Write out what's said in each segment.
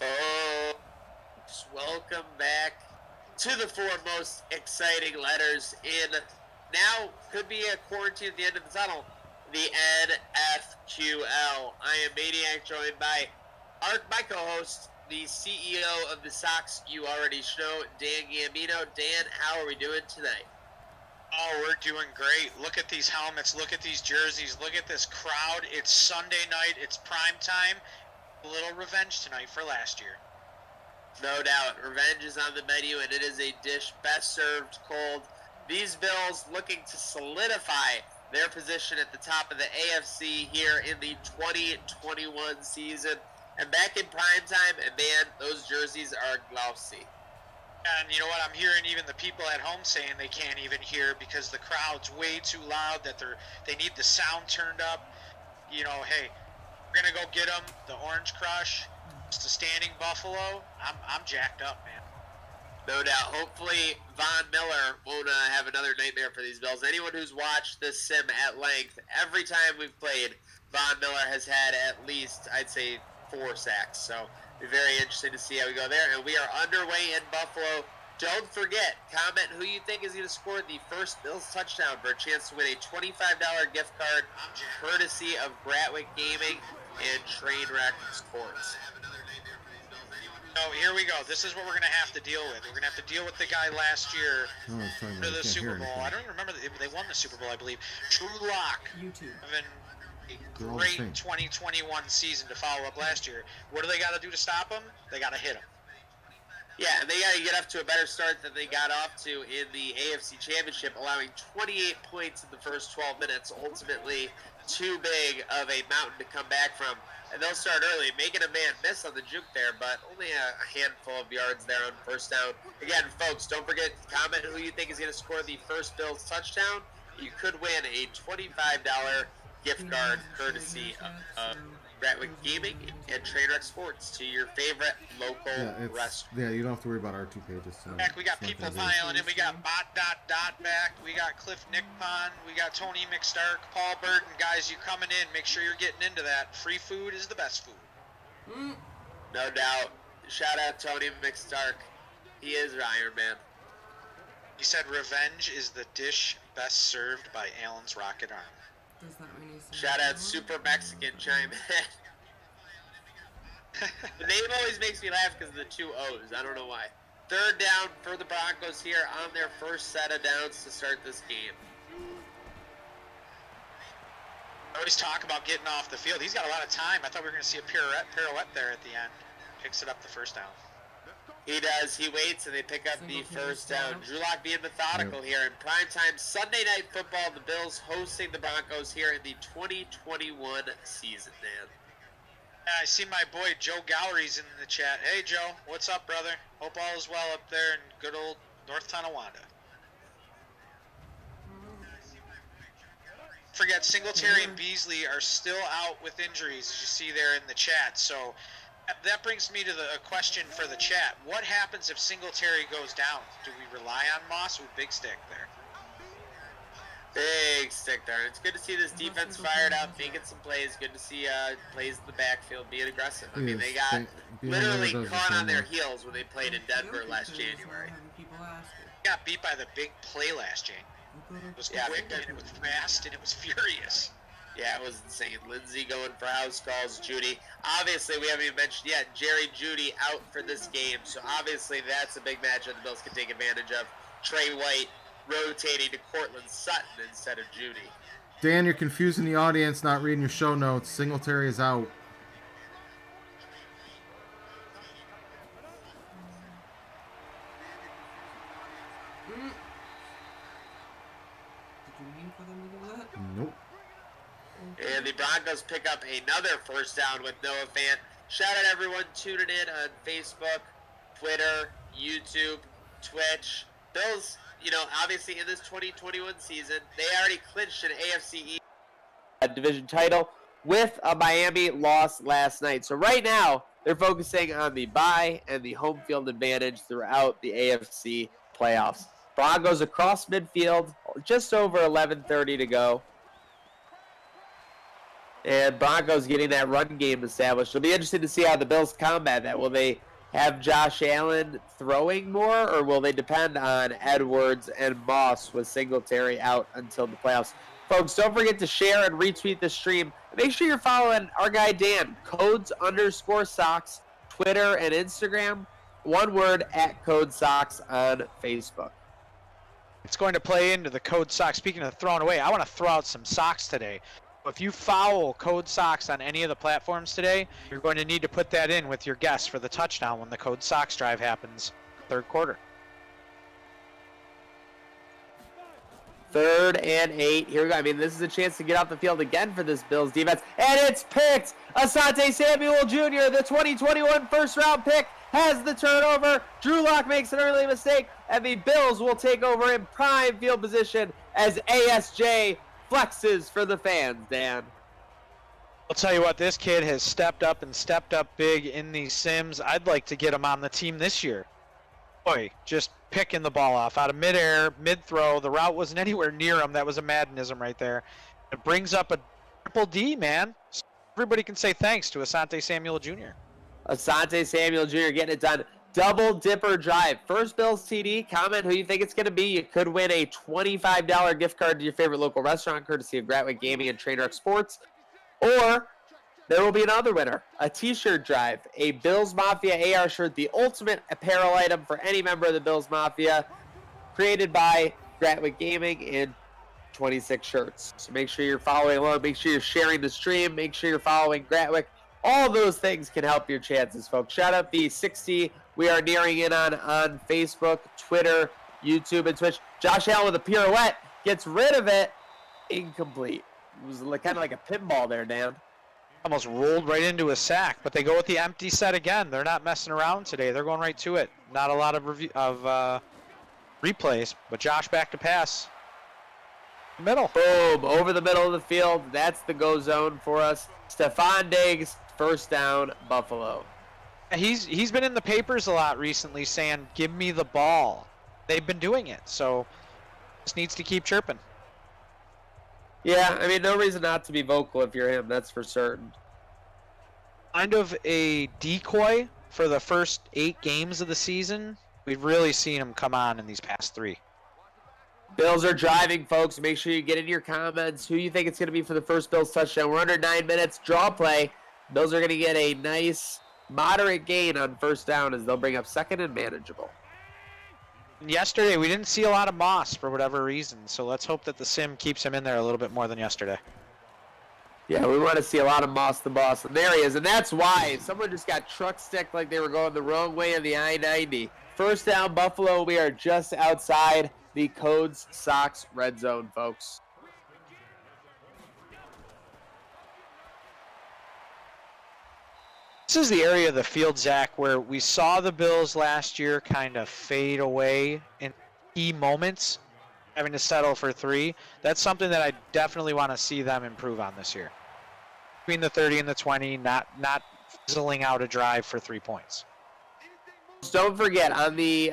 Folks, welcome back to the four most exciting letters in now could be a quarantine at the end of the tunnel, the NFQL. I am Maniac, joined by my co-host, the CEO of the Sox you already know, Dan Gambino. Dan, how are we doing tonight? Oh, we're doing great. Look at these helmets. Look at these jerseys. Look at this crowd. It's Sunday night. It's prime time. A little revenge tonight for last year. No doubt. Revenge is on the menu, and it is a dish best served cold. These Bills looking to solidify their position at the top of the AFC here in the 2021 season. And back in prime time, and man, those jerseys are glossy. And you know what? I'm hearing even the people at home saying they can't even hear because the crowd's way too loud, that they need the sound turned up. You know, hey, we're going to go get them, the Orange Crush. It's the standing Buffalo. I'm jacked up, man. No doubt. Hopefully, Von Miller won't have another nightmare for these Bills. Anyone who's watched this sim at length, every time we've played, Von Miller has had at least, I'd say, 4 sacks. So, it'll be very interesting to see how we go there. And we are underway in Buffalo. Don't forget, comment who you think is going to score the first Bills touchdown for a chance to win a $25 gift card courtesy of Bratwick Gaming and Trainwreck Sports. So here we go. This is what we're going to have to deal with. We're going to have to deal with the guy last year for the Super Bowl. I don't even remember. They won the Super Bowl, I believe. Drew Lock. YouTube. A great 2021 season to follow up last year. What do they got to do to stop him? They got to hit him. Yeah, and they got to get off to a better start than they got off to in the AFC Championship, allowing 28 points in the first 12 minutes. Ultimately, too big of a mountain to come back from. And they'll start early, making a man miss on the juke there, but only a handful of yards there on first down. Again, folks, don't forget to comment who you think is going to score the first Bills touchdown. You could win a $25 gift card courtesy of Bratwick Gaming and Trainwreck Sports to your favorite local restaurant. Yeah, you don't have to worry about our 2 pages. So back, we got people piling in. We got Bot back. We got Cliff Nickpon. We got Tony McStark, Paul Burton. Guys, you coming in. Make sure you're getting into that. Free food is the best food. No doubt. Shout out Tony McStark. He is Iron Man. He said revenge is the dish best served by Allen's Rocket Arm. Does that mean he's Shout out Super Mexican chime in. The name always makes me laugh because of the 2 O's. I don't know why. Third down for the Broncos here on their first set of downs to start this game. I always talk about getting off the field. He's got a lot of time. I thought we were going to see a pirouette there at the end. Picks it up the first down. He does. He waits, and they pick up the first down. Drew Lock being methodical here in primetime Sunday Night Football. The Bills hosting the Broncos here in the 2021 season, man. Yeah, I see my boy Joe Gallery's in the chat. Hey, Joe. What's up, brother? Hope all is well up there in good old North Tonawanda. Forget Singletary and Beasley are still out with injuries, as you see there in the chat. So that brings me to a question for the chat. What happens if Singletary goes down? Do we rely on Moss or Big Stick there? Big stick there. It's good to see this defense fired up, making some plays. Good to see plays in the backfield being aggressive. I mean, they got literally caught on their heels when they played in Denver last January. Got beat by the big play last January. It was quick, and it was fast, and it was furious. Yeah, it was insane. Lindsey going for house calls. Judy. Obviously, we haven't even mentioned yet, Jerry Jeudy out for this game. So obviously, that's a big matchup the Bills can take advantage of. Trey White rotating to Cortland Sutton instead of Jeudy. Dan, you're confusing the audience, not reading your show notes. Singletary is out. Nope. And the Broncos pick up another first down with Noah Fant. Shout out everyone tuning in on Facebook, Twitter, YouTube, Twitch. Bills, obviously in this 2021 season, they already clinched an AFC East division title with a Miami loss last night. So right now, they're focusing on the bye and the home field advantage throughout the AFC playoffs. Broncos across midfield, just over 11:30 to go. And Broncos getting that run game established. It'll be interesting to see how the Bills combat that. Will they have Josh Allen throwing more, or will they depend on Edwards and Moss with Singletary out until the playoffs? Folks, don't forget to share and retweet the stream. Make sure you're following our guy Dan, codes_socks, Twitter and Instagram. One word, @CodeSocks on Facebook. It's going to play into the Code Socks. Speaking of throwing away, I want to throw out some socks today. If you foul Code Socks on any of the platforms today, you're going to need to put that in with your guess for the touchdown when the Code Socks drive happens, third quarter. 3rd and 8. Here we go. I mean, this is a chance to get off the field again for this Bills defense. And it's picked. Asante Samuel Jr., the 2021 first-round pick, has the turnover. Drew Lock makes an early mistake, and the Bills will take over in prime field position as ASJ flexes for the fans, Dan. I'll tell you what, this kid has stepped up and stepped up big in these sims. I'd like to get him on the team this year. Boy, just picking the ball off out of midair, mid-throw. The route wasn't anywhere near him. That was a Maddenism right there. It brings up a triple D, man. So everybody can say thanks to Asante Samuel Jr. Asante Samuel Jr. getting it done. Double dipper drive. First Bills TD. Comment who you think it's going to be. You could win a $25 gift card to your favorite local restaurant, courtesy of Gratwick Gaming and Trademark Sports. Or there will be another winner. A t-shirt drive. A Bills Mafia AR shirt. The ultimate apparel item for any member of the Bills Mafia. Created by Gratwick Gaming in 26 shirts. So make sure you're following along. Make sure you're sharing the stream. Make sure you're following Gratwick. All those things can help your chances, folks. Shout out the 60 we are nearing in on Facebook, Twitter, YouTube, and Twitch. Josh Allen with a pirouette gets rid of it. Incomplete. It was kind of like a pinball there, Dan. Almost rolled right into a sack, but they go with the empty set again. They're not messing around today. They're going right to it. Not a lot of replays, but Josh back to pass. Middle. Boom, over the middle of the field. That's the go zone for us. Stephon Diggs, first down, Buffalo. He's been in the papers a lot recently saying, give me the ball. They've been doing it, so just needs to keep chirping. Yeah, I mean, no reason not to be vocal if you're him, that's for certain. kind of a decoy for the first 8 games of the season. We've really seen him come on in these past 3. Bills are driving, folks. Make sure you get in your comments who you think it's going to be for the first Bills touchdown. We're under 9 minutes. Draw play. Bills are going to get a nice, moderate gain on first down as they'll bring up second and manageable. Yesterday, we didn't see a lot of Moss for whatever reason, so let's hope that the sim keeps him in there a little bit more than yesterday. Yeah, we want to see a lot of Moss the Boss. And there he is, and that's why someone just got truck sticked like they were going the wrong way on the I-90. First down, Buffalo. We are just outside the Codes Sox red zone, folks. This is the area of the field, Zach, where we saw the Bills last year kind of fade away in key moments, having to settle for 3. That's something that I definitely want to see them improve on this year. Between the 30 and the 20, not fizzling out a drive for 3 points. Don't forget, on the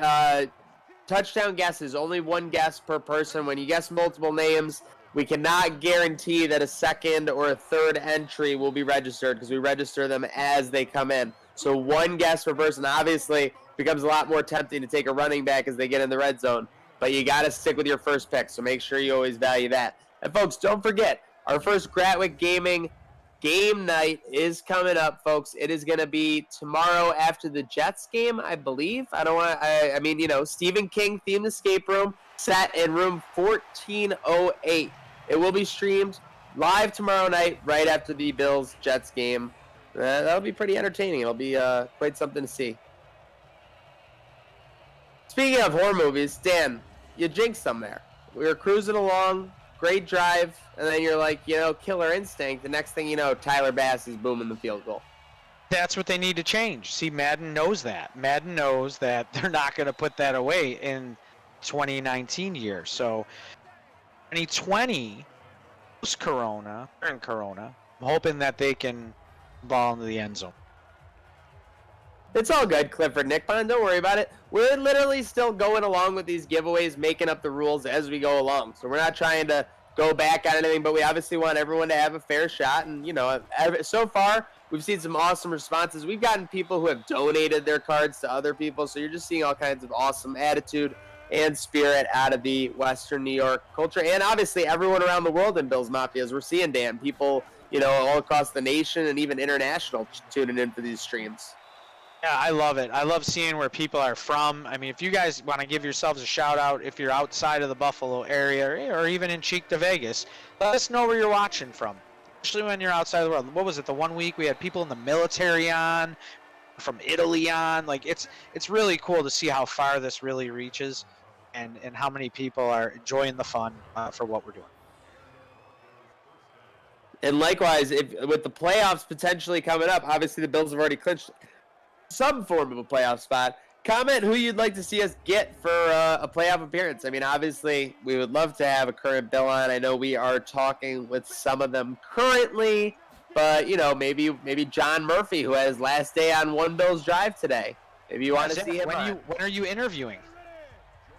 touchdown guesses, only 1 guess per person. When you guess multiple names, we cannot guarantee that a second or a third entry will be registered because we register them as they come in. So 1 guess per person. Obviously, becomes a lot more tempting to take a running back as they get in the red zone. But you got to stick with your first pick, so make sure you always value that. And folks, don't forget, our first Gratwick Gaming game night is coming up, folks. It is going to be tomorrow after the Jets game, I believe. I mean, Stephen King themed escape room set in room 1408. It will be streamed live tomorrow night right after the Bills-Jets game. That'll be pretty entertaining. It'll be quite something to see. Speaking of horror movies, Dan, you jinxed them there. We were cruising along, great drive, and then you're like, killer instinct. The next thing you know, Tyler Bass is booming the field goal. That's what they need to change. See, Madden knows that. Madden knows that they're not going to put that away in 2019 year. So 2020, post-Corona, during Corona, I'm hoping that they can ball into the end zone. It's all good, Clifford Nickbon. Don't worry about it. We're literally still going along with these giveaways, making up the rules as we go along. So we're not trying to go back on anything, but we obviously want everyone to have a fair shot. And, so far, we've seen some awesome responses. We've gotten people who have donated their cards to other people. So you're just seeing all kinds of awesome attitude and spirit out of the Western New York culture. And obviously everyone around the world in Bills Mafia, as we're seeing, Dan. People, all across the nation and even international tuning in for these streams. Yeah, I love it. I love seeing where people are from. I mean, if you guys want to give yourselves a shout out, if you're outside of the Buffalo area or even in Cheek to Vegas, let us know where you're watching from, especially when you're outside of the world. What was it, the one week we had people in the military on, from Italy on? Like, it's really cool to see how far this really reaches and how many people are enjoying the fun for what we're doing. And likewise, with the playoffs potentially coming up, obviously the Bills have already clinched some form of a playoff spot. Comment who you'd like to see us get for a playoff appearance. I mean, obviously, we would love to have a current Bill on. I know we are talking with some of them currently, but, maybe John Murphy, who had his last day on One Bills Drive today. Maybe you want to see him on. When are you interviewing?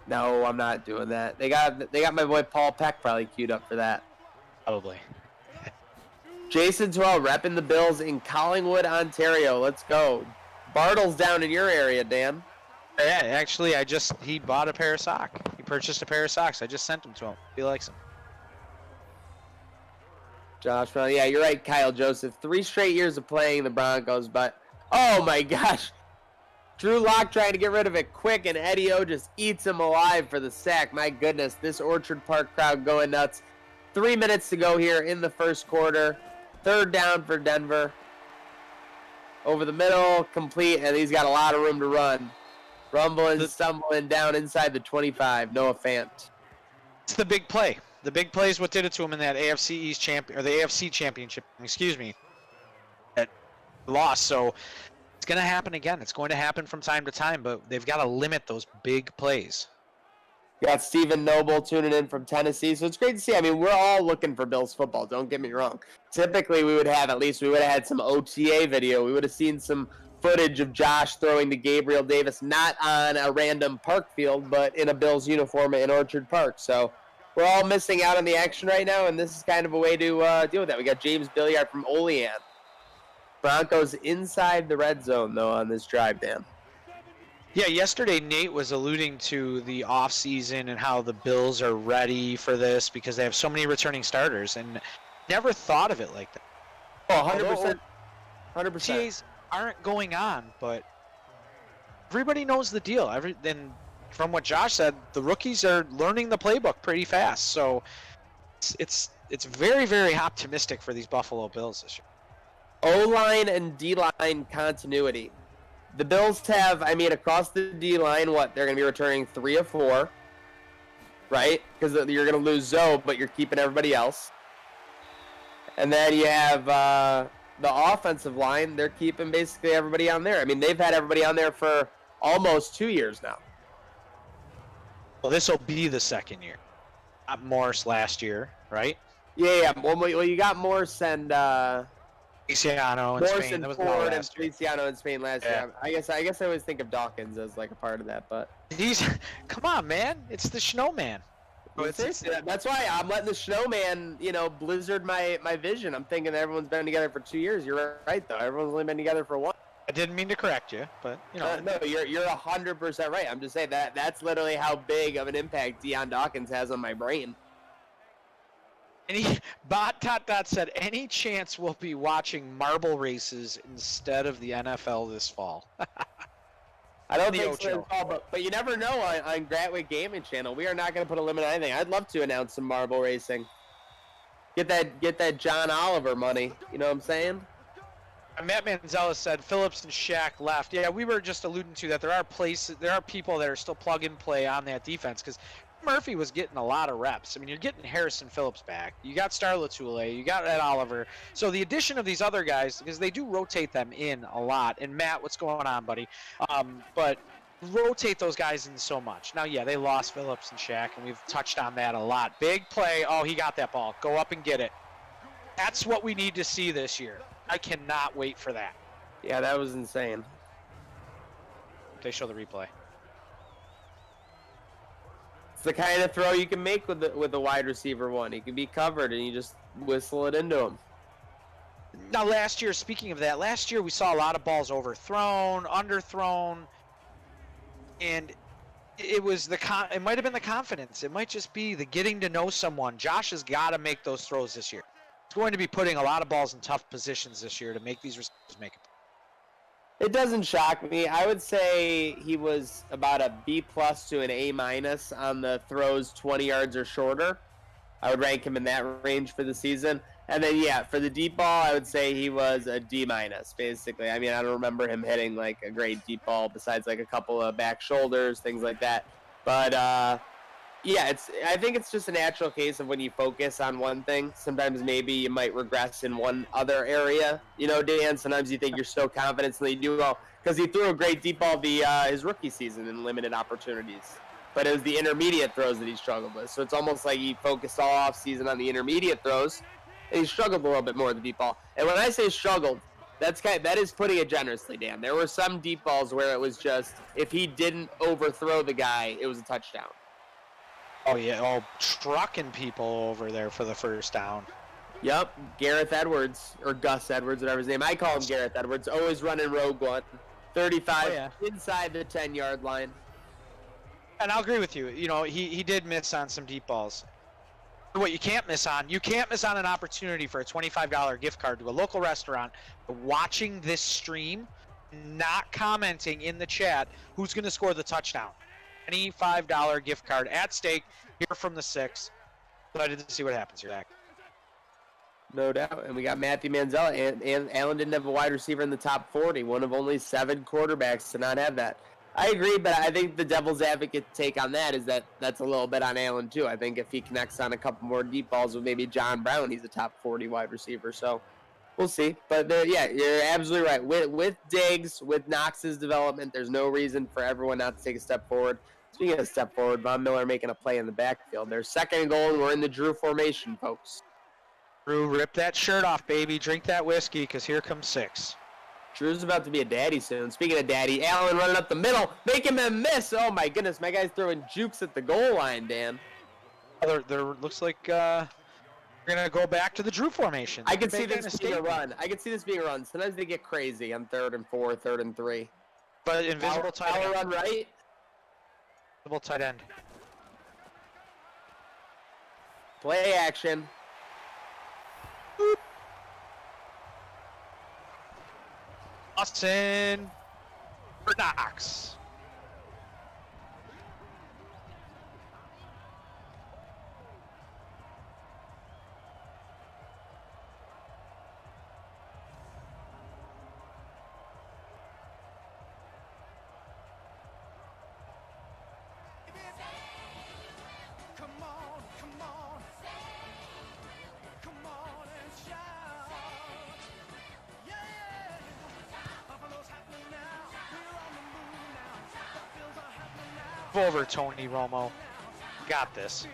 No, I'm not doing that. They got my boy Paul Peck probably queued up for that. Probably. Jason Terrell repping the Bills in Collingwood, Ontario. Let's go. Bartle's down in your area, Dan. Yeah, actually, he bought a pair of socks. He purchased a pair of socks. I just sent them to him. He likes them. Josh, well, yeah, you're right, Kyle Joseph. 3 straight years of playing the Broncos, but, oh my gosh. Drew Lock trying to get rid of it quick, and Eddie O just eats him alive for the sack. My goodness, this Orchard Park crowd going nuts. 3 minutes to go here in the first quarter. 3rd down for Denver. Over the middle, complete, and he's got a lot of room to run. Rumbling, stumbling down inside the 25. Noah Fant. It's the big play. The big play is what did it to him in that AFC East the AFC Championship. That loss. So it's going to happen again. It's going to happen from time to time, but they've got to limit those big plays. Got Stephen Noble tuning in from Tennessee, so it's great to see. I mean, we're all looking for Bills football, don't get me wrong. Typically, we would have had some OTA video. We would have seen some footage of Josh throwing to Gabriel Davis, not on a random park field, but in a Bills uniform in Orchard Park. So we're all missing out on the action right now, and this is kind of a way to deal with that. We got James Billiard from Olean. Broncos inside the red zone, though, on this drive, Dan. Yeah, yesterday Nate was alluding to the offseason and how the Bills are ready for this because they have so many returning starters, and never thought of it like that. Oh, 100%. 100%. OTAs aren't going on, but everybody knows the deal. And from what Josh said, the rookies are learning the playbook pretty fast. So it's very, very optimistic for these Buffalo Bills this year. O-line and D-line continuity. The Bills have, across the D-line, they're going to be returning 3 of 4, right? Because you're going to lose Zoe, but you're keeping everybody else. And then you have the offensive line. They're keeping basically everybody on there. They've had everybody on there for almost 2 years now. Well, this will be the second year. Morse last year, right? Yeah. Well, you got Morse and... Feliciano in Spain. That was Ford and Feliciano in Spain last year. I guess I always think of Dawkins as like a part of that, but come on, man, it's the Snowman. That's why I'm letting the Snowman, blizzard my vision. I'm thinking everyone's been together for 2 years. You're right though. Everyone's only been together for 1. I didn't mean to correct you, but no, you're 100% right. I'm just saying that's literally how big of an impact Deion Dawkins has on my brain. Bot said, any chance we'll be watching marble races instead of the NFL this fall? I don't think so, but you never know on Gratwick Gaming Channel. We are not going to put a limit on anything. I'd love to announce some marble racing. Get that John Oliver money. You know what I'm saying? Matt Manzella said Phillips and Shaq left. Yeah, we were just alluding to that. There are people that are still plug and play on that defense because Murphy was getting a lot of reps. You're getting Harrison Phillips back. You got Star Latule. You got Ed Oliver. So the addition of these other guys, because they do rotate them in a lot. And Matt, what's going on, buddy? But rotate those guys in so much. Now, yeah, they lost Phillips and Shaq, and we've touched on that a lot. Big play. Oh, he got that ball. Go up and get it. That's what we need to see this year. I cannot wait for that. Yeah, that was insane. They show the replay. It's the kind of throw you can make with the wide receiver one. He can be covered, and you just whistle it into him. Now, last year, speaking of that, last year we saw a lot of balls overthrown, underthrown, and it was it might have been the confidence. It might just be the getting to know someone. Josh has got to make those throws this year. He's going to be putting a lot of balls in tough positions this year to make these receivers make it. It doesn't shock me. I would say he was about a B+ to an A- on the throws 20 yards or shorter. I would rank him in that range for the season. And then, yeah, for the deep ball, I would say he was a D-, basically. I don't remember him hitting, like, a great deep ball besides, like, a couple of back shoulders, things like that. But, yeah, I think it's just a natural case of when you focus on one thing, sometimes maybe you might regress in one other area. Dan, sometimes you think you're so confident and you do well. Because he threw a great deep ball his rookie season in limited opportunities. But it was the intermediate throws that he struggled with. So it's almost like he focused all offseason on the intermediate throws, and he struggled a little bit more with the deep ball. And when I say struggled, that is putting it generously, Dan. There were some deep balls where it was just, if he didn't overthrow the guy, it was a touchdown. Oh, yeah. Trucking people over there for the first down. Yep. Gareth Edwards, or Gus Edwards, whatever his name. I call him Gareth Edwards. Always running rogue one. 35 inside the 10-yard line. And I'll agree with you. He did miss on some deep balls. What you can't miss on an opportunity for a $25 gift card to a local restaurant, watching this stream, not commenting in the chat who's going to score the touchdown. Any $5 gift card at stake here from the 6. Excited to see what happens here, Zach. No doubt. And we got Matthew Manzella, and Allen didn't have a wide receiver in the top 40, one of only 7 quarterbacks to not have that. I agree, but I think the devil's advocate take on that is that's a little bit on Allen, too. I think if he connects on a couple more deep balls with maybe John Brown, he's a top 40 wide receiver. So we'll see. But, yeah, you're absolutely right. With Diggs, with Knox's development, there's no reason for everyone not to take a step forward. Speaking of a step forward, Von Miller making a play in the backfield. There's 2nd and goal, and we're in the Drew formation, folks. Drew, rip that shirt off, baby. Drink that whiskey, because here comes 6. Drew's about to be a daddy soon. Speaking of daddy, Allen running up the middle, making him miss. Oh, my goodness. My guy's throwing jukes at the goal line, Dan. There looks like We're going to go back to the Drew formation. I can see this being a run. Sometimes they get crazy on 3rd and 4, 3rd and 3. But invisible tight end. Power run right. Invisible tight end. Play action. Austin for Knox. Over Tony Romo. Got this.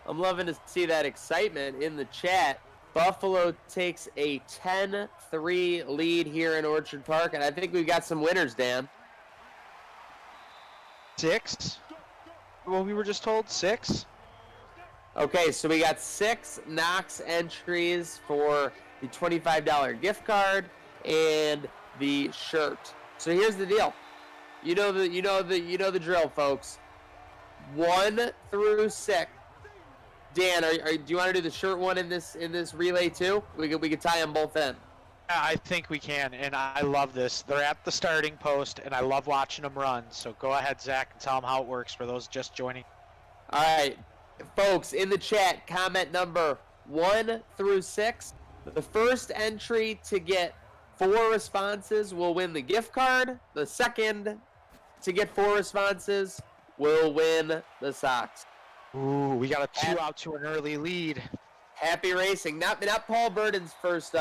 I'm loving to see that excitement in the chat. Buffalo takes a 10-3 lead here in Orchard Park, and I think we've got some winners, Dan. 6? Well, we were just told 6. Okay, so we got 6 Knox entries for the $25 gift card and the shirt. So here's the deal. You know the drill, folks. 1 through 6. Dan, do you want to do the shirt one in this relay too? We could tie them both in. I think we can, and I love this. They're at the starting post, and I love watching them run. So go ahead, Zach, and tell them how it works for those just joining. All right, folks, in the chat, comment number 1 through 6. The first entry to get 4 responses will win the gift card. The second to get 4 responses will win the socks. Ooh, we got a 2 out to an early lead. Happy racing. Not Paul Burden's first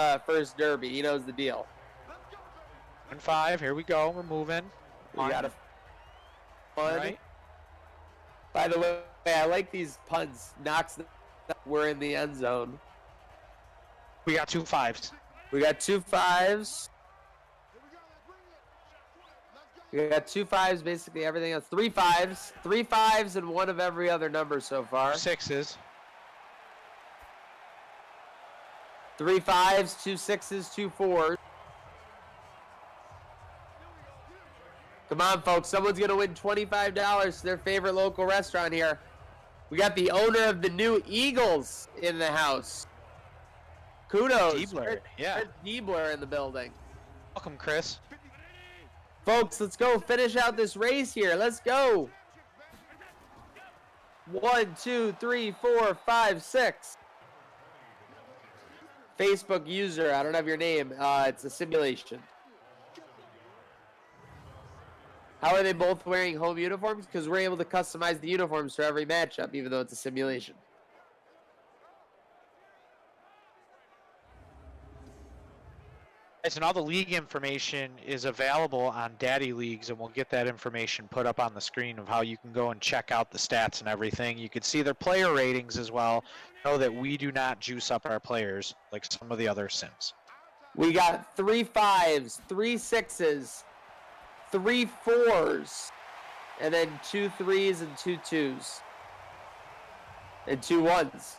derby. He knows the deal. 1-5. Here we go. We're moving. We got a fun. Right. By the way, I like these puns. Knox, we're in the end zone. We got 2 5s. We got 2 5s. We got 2 5s, basically everything else. 3 5s. 3 5s and 1 of every other number so far. 6s. 3 5s, 2 6s, 2 4s. Come on, folks. Someone's going to win $25 to their favorite local restaurant here. We got the owner of the new Eagles in the house. Kudos. Diebler, yeah. Chris Diebler in the building. Welcome, Chris. Folks, let's go finish out this race here. Let's go. 1, 2, 3, 4, 5, 6. Facebook user, I don't have your name. It's a simulation. How are they both wearing home uniforms? Because we're able to customize the uniforms for every matchup, even though it's a simulation. And all the league information is available on Daddy Leagues, and we'll get that information put up on the screen of how you can go and check out the stats and everything. You can see their player ratings as well. Know that we do not juice up our players like some of the other sims. We got 3 5s, 3 6s, 3 4s, and then 2 3s and 2 2s. And 2 1s.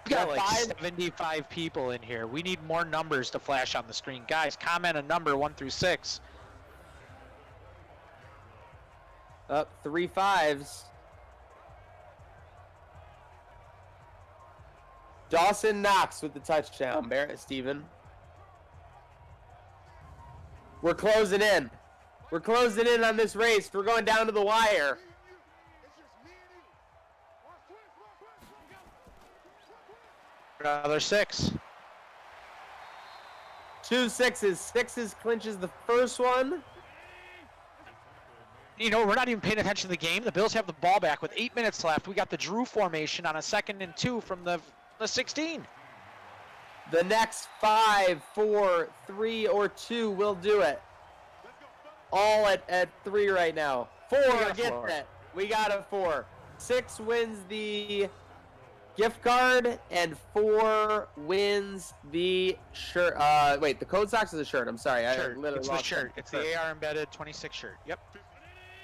We got like 75 people in here. We need more numbers to flash on the screen. Guys, comment a number 1 through 6. Up 3 5s. Dawson Knox with the touchdown. Barrett Steven. We're closing in. We're closing in on this race. We're going down to the wire. Another 6. 2 6s. 6s clinches the first one. You know, we're not even paying attention to the game. The Bills have the ball back with 8 minutes left. We got the Drew formation on a 2nd and 2 from the 16. The next 5, 4, 3, or 2 will do it. All at 3 right now. 4, get that. We got a 4. 6 wins the gift card, and 4 wins the shirt. Wait, the Code Socks is a shirt. I'm sorry. Shirt. I literally It's the shirt. It's the AR embedded 26 shirt. Yep.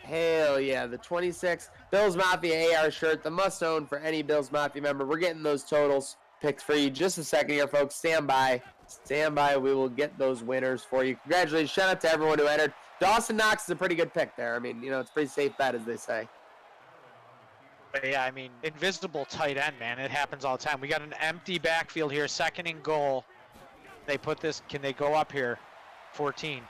Hell yeah, the 26 Bills Mafia AR shirt, the must-own for any Bills Mafia member. We're getting those totals picked for you just a second here, folks. Stand by. Stand by. We will get those winners for you. Congratulations. Shout out to everyone who entered. Dawson Knox is a pretty good pick there. I mean, you know, it's a pretty safe bet, as they say. But yeah, I mean, invisible tight end, man. It happens all the time. We got an empty backfield here, 2nd and goal. They put this, can they go up here? 14.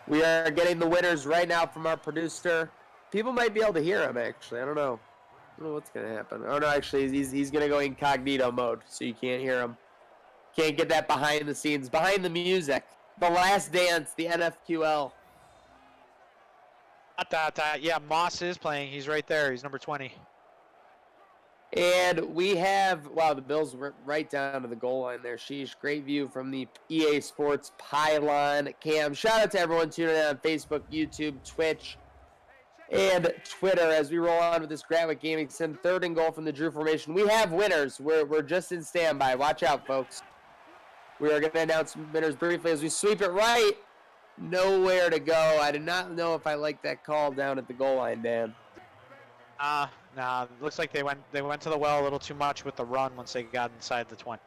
We are getting the winners right now from our producer. People might be able to hear him, actually. I don't know. I don't know what's going to happen. Oh, no, actually, he's going to go incognito mode, so you can't hear him. Can't get that behind the scenes, behind the music. The Last Dance, the NFQL. Yeah, Moss is playing. He's right there. He's number 20. And we have, wow, the Bills right down to the goal line there. Sheesh, great view from the EA Sports pylon cam. Shout out to everyone tuning in on Facebook, YouTube, Twitch, and Twitter as we roll on with this Gratwick Gaming Sim. 3rd and goal from the Drew formation. We have winners. We're just in standby. Watch out, folks. We are going to announce winners briefly as we sweep it right. Nowhere to go. I do not know if I like that call down at the goal line, Dan. Nah, looks like they went to the well a little too much with the run once they got inside the 20.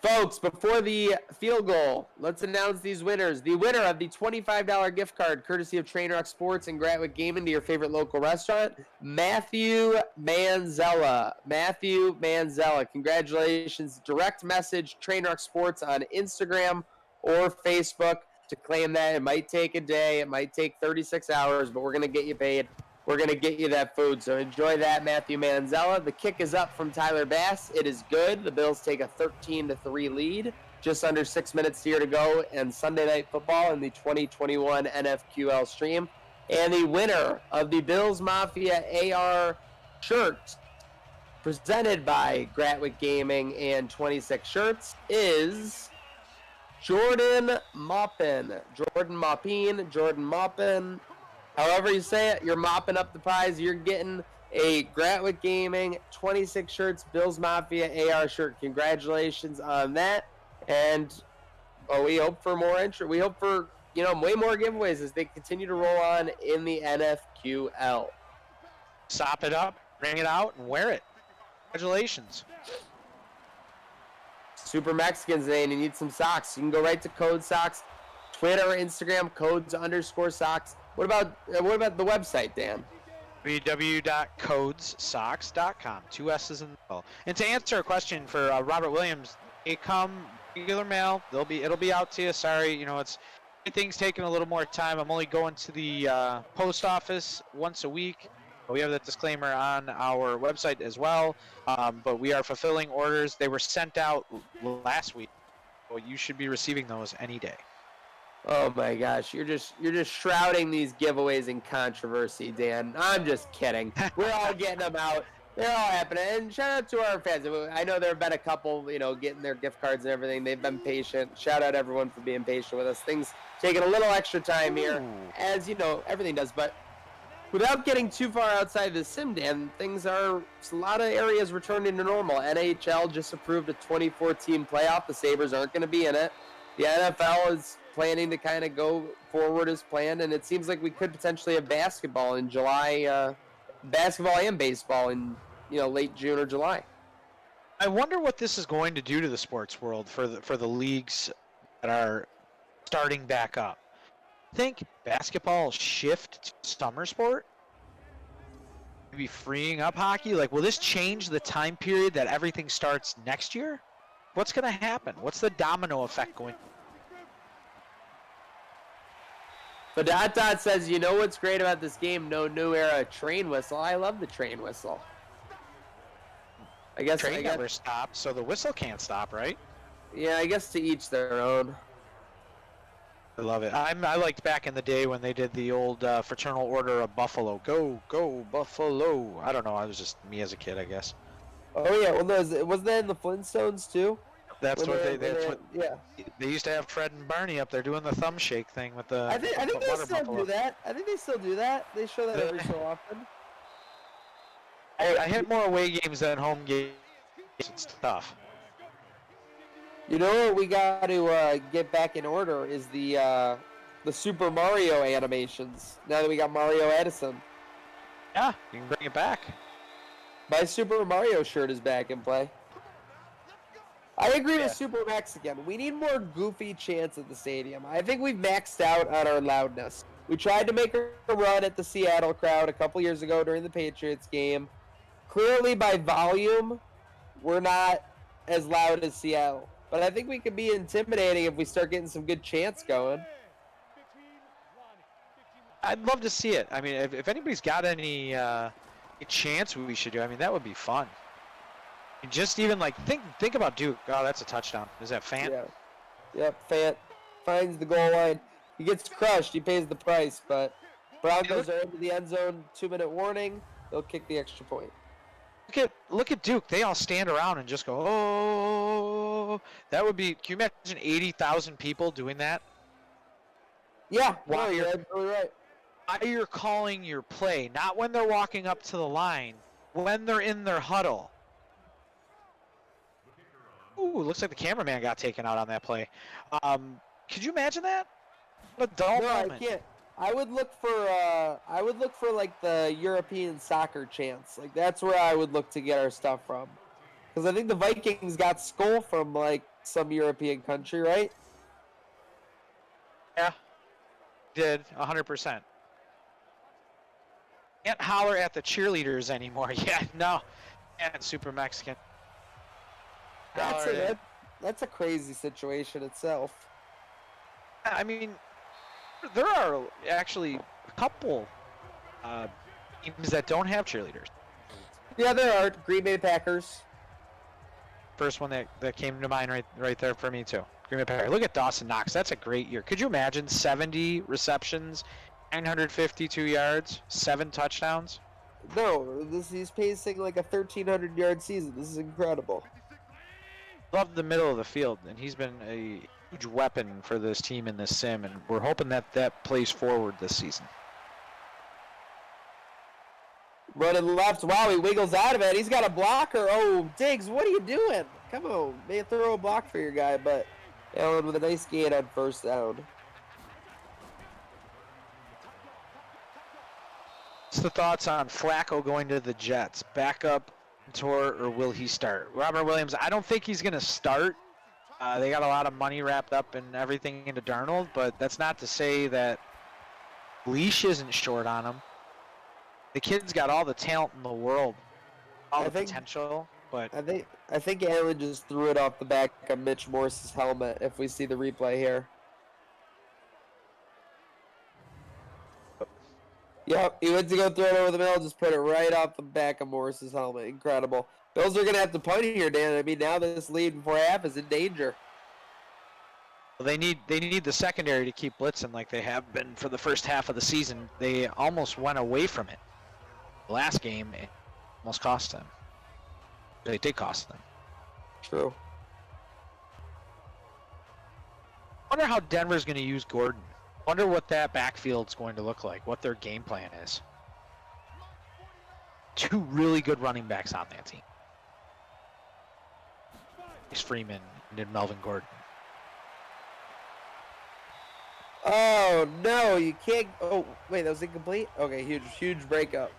Folks, before the field goal, let's announce these winners. The winner of the $25 gift card, courtesy of Trainwreck Sports and Gratwick Gaming to your favorite local restaurant, Matthew Manzella. Matthew Manzella, congratulations. Direct message Trainwreck Sports on Instagram or Facebook to claim that. It might take a day. It might take 36 hours, but we're going to get you paid. We're going to get you that food. So enjoy that, Matthew Manzella. The kick is up from Tyler Bass. It is good. The Bills take a 13-3 lead. Just under 6 minutes here to go. And Sunday Night Football in the 2021 NFQL stream. And the winner of the Bills Mafia AR shirt presented by Gratwick Gaming and 26 Shirts is Jordan Maupin. Jordan Maupin. However you say it, you're mopping up the prize. You're getting a Gratwick Gaming 26 Shirts Bills Mafia AR shirt. Congratulations on that. And we hope for more entry. We hope for, way more giveaways as they continue to roll on in the NFQL. Sop it up, bring it out, and wear it. Congratulations. Super Mexicans Day, and you need some socks. You can go right to Code Socks, Twitter, Instagram, codes_socks. What about the website, Dan? www.codessocks.com. 2 S's in the middle. And to answer a question for Robert Williams, they come regular mail. It'll be out to you. Sorry, it's things taking a little more time. I'm only going to the post office once a week. We have that disclaimer on our website as well. But we are fulfilling orders. They were sent out last week. Well, you should be receiving those any day. Oh my gosh, you're just shrouding these giveaways in controversy, Dan. I'm just kidding. We're all getting them out. They're all happening. And shout out to our fans. I know there have been a couple, getting their gift cards and everything. They've been patient. Shout out everyone for being patient with us. Things taking a little extra time here, as everything does. But without getting too far outside the sim, Dan, a lot of areas returning to normal. NHL just approved a 24-team playoff. The Sabres aren't going to be in it. The NFL is planning to kind of go forward as planned, and it seems like we could potentially have basketball in July, basketball and baseball in late June or July. I wonder what this is going to do to the sports world for the leagues that are starting back up. Think basketball shift to summer sport? Maybe freeing up hockey? Will this change the time period that everything starts next year? What's going to happen? What's the domino effect going? But Dot says, you know what's great about this game? No new era train whistle. I love the train whistle. I guess Train never stops, so the whistle can't stop, right? Yeah, I guess to each their own. I love it. I liked back in the day when they did the old Fraternal Order of Buffalo. Go, go, Buffalo. I don't know. I was just me as a kid, I guess. Oh, yeah. Well, wasn't that in the Flintstones, too? That's what yeah. They used to have Fred and Barney up there doing the thumb shake thing with the. I think they still do that. I think they still do that. They show that every so often. I hit more away games than home games. It's tough. You know what we got to get back in order is the Super Mario animations. Now that we got Mario Edison. Yeah, you can bring it back. My Super Mario shirt is back in play. I agree with Super Mexican. We need more goofy chants at the stadium. I think we've maxed out on our loudness. We tried to make a run at the Seattle crowd a couple years ago during the Patriots game. Clearly, by volume, we're not as loud as Seattle. But I think we could be intimidating if we start getting some good chants going. I'd love to see it. I mean, if anybody's got any chants we should do, I mean, that would be fun. And just even like think about Duke. Oh, that's a touchdown. Is that Fant? Yeah. Yep, Fant finds the goal line. He gets crushed. He pays the price. But Broncos are into the end zone. 2-minute warning. They'll kick the extra point. Look at Duke. They all stand around and just go, oh. That would be. Can you imagine 80,000 people doing that? Yeah. While you're absolutely right. While you're calling your play, not when they're walking up to the line, when they're in their huddle. Ooh, looks like the cameraman got taken out on that play. Could you imagine that? What a dull moment. I can't. I would look for like the European soccer chants. Like that's where I would look to get our stuff from. Because I think the Vikings got Skol from like some European country, right? Yeah. Did 100%. Can't holler at the cheerleaders anymore. Yeah, no. And Super Mexican. That's a crazy situation itself. I mean, there are actually a couple teams that don't have cheerleaders. Yeah, there are. Green Bay Packers. First one that came to mind right there for me too. Green Bay Packers. Look at Dawson Knox. That's a great year. Could you imagine 70 receptions, 952 yards, 7 touchdowns? No, he's pacing like a 1,300-yard season. This is incredible. Love the middle of the field, and he's been a huge weapon for this team in this sim, and we're hoping that plays forward this season. Running left. Wow, he wiggles out of it. He's got a blocker. Oh, Diggs, what are you doing? Come on. May throw a block for your guy, but Allen with a nice gain on first down. What's the thoughts on Flacco going to the Jets? Backup tour, or will he start? Robert Williams, I don't think he's going to start. They got a lot of money wrapped up and everything into Darnold, but that's not to say that leash isn't short on him. The kid's got all the talent in the world, potential, but I think Allen just threw it off the back of Mitch Morse's helmet. If we see the replay here. Yep, he went to go throw it over the middle, just put it right off the back of Morse's helmet. Incredible. Bills are going to have to punt here, Dan. I mean, now this lead before half is in danger. Well, they need the secondary to keep blitzing like they have been for the first half of the season. They almost went away from it. Last game, it almost cost them. It did cost them. True. I wonder how Denver's going to use Gordon. Wonder what that backfield's going to look like, what their game plan is. 2 really good running backs on that team. It's Freeman and Melvin Gordon. Oh, no, you can't. Oh, wait, that was incomplete? Okay, huge breakup.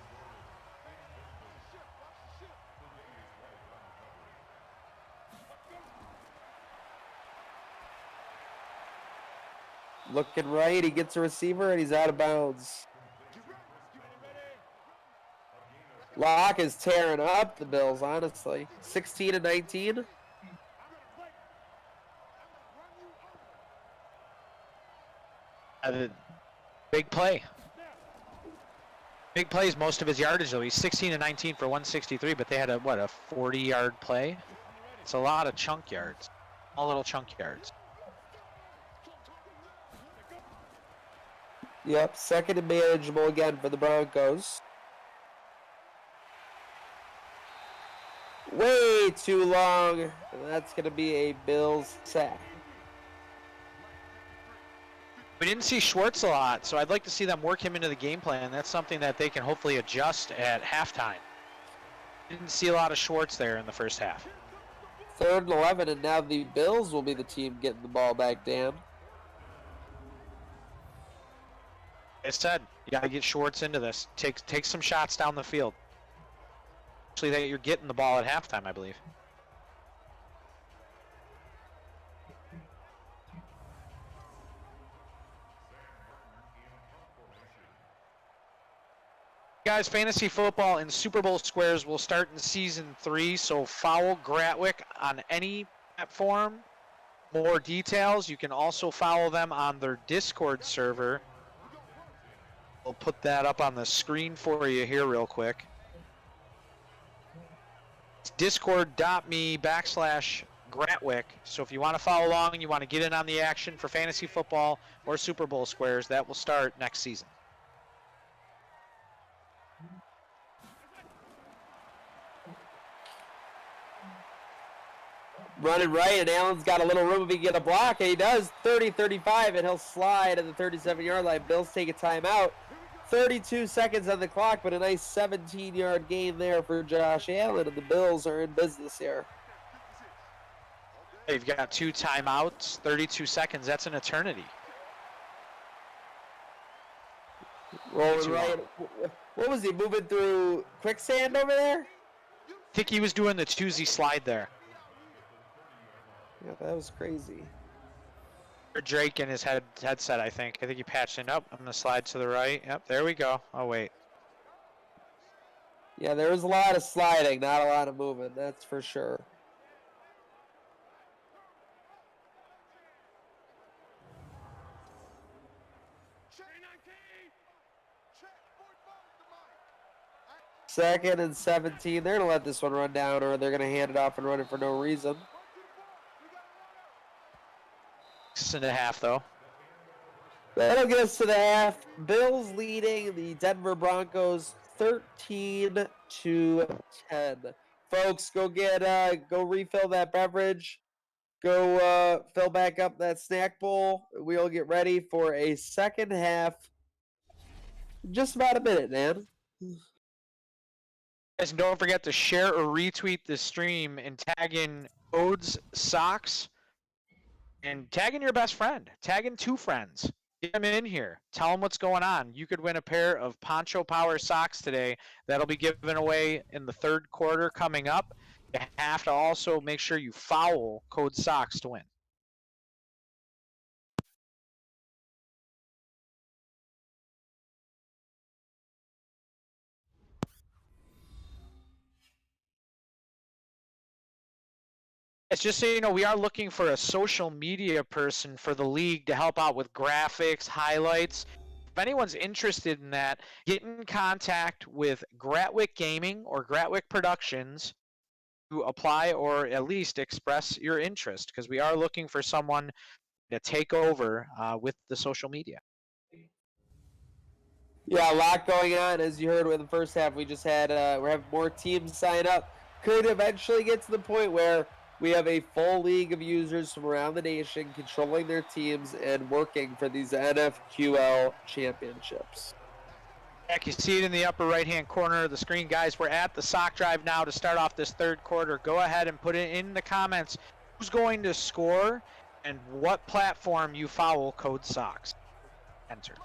Looking right, he gets a receiver, and he's out of bounds. Locke is tearing up the Bills, honestly. 16-19. Big play. Big plays most of his yardage, though. He's 16 and 19 for 163, but they had a 40-yard play? It's a lot of chunk yards. All little chunk yards. Yep, second and manageable again for the Broncos. Way too long. And that's going to be a Bills sack. We didn't see Schwartz a lot, so I'd like to see them work him into the game plan. That's something that they can hopefully adjust at halftime. Didn't see a lot of Schwartz there in the first half. 3rd and 11, and now the Bills will be the team getting the ball back, Dan. I said, you got to get Schwartz into this. Take some shots down the field. Actually, that you're getting the ball at halftime, I believe. Guys, fantasy football and Super Bowl squares will start in season 3, so follow Gratwick on any platform. More details, you can also follow them on their Discord server. We'll put that up on the screen for you here real quick. It's discord.me/Gratwick. So if you want to follow along and you want to get in on the action for fantasy football or Super Bowl squares, that will start next season. Running right, and Allen's got a little room if he can get a block. And he does 30-35, and he'll slide at the 37-yard line. Bills take a timeout. 32 seconds on the clock, but a nice 17-yard gain there for Josh Allen, and the Bills are in business here. They've got 2 timeouts, 32 seconds. That's an eternity. Rolling right. What was he, moving through quicksand over there? I think he was doing the Tuesday slide there. Yeah, that was crazy. Drake in his headset, I think. I think he patched it up. I'm going to slide to the right. Yep, there we go. Oh, wait. Yeah, there was a lot of sliding, not a lot of moving, that's for sure. Second and 17. They're going to let this one run down, or they're going to hand it off and run it for no reason. 6.5, though. That'll get us to the half. Bills leading the Denver Broncos 13-10. Folks, go refill that beverage. Go fill back up that snack bowl. We'll get ready for a second half. Just about a minute, man. Guys, and don't forget to share or retweet this stream and tag in Codes Socks. And tag in your best friend. Tag in 2 friends. Get them in here. Tell them what's going on. You could win a pair of Poncho Power socks today. That'll be given away in the 3rd quarter coming up. You have to also make sure you foul Code Socks to win. It's just so you know, we are looking for a social media person for the league to help out with graphics, highlights. If anyone's interested in that, get in contact with Gratwick Gaming or Gratwick Productions to apply or at least express your interest, because we are looking for someone to take over with the social media. Yeah, a lot going on. As you heard in the first half, we just had we're having more teams sign up. Could eventually get to the point where we have a full league of users from around the nation controlling their teams and working for these NFQL championships. You see it in the upper right-hand corner of the screen. Guys, we're at the sock drive now to start off this 3rd quarter. Go ahead and put it in the comments who's going to score and what platform you foul Code Socks. Enter.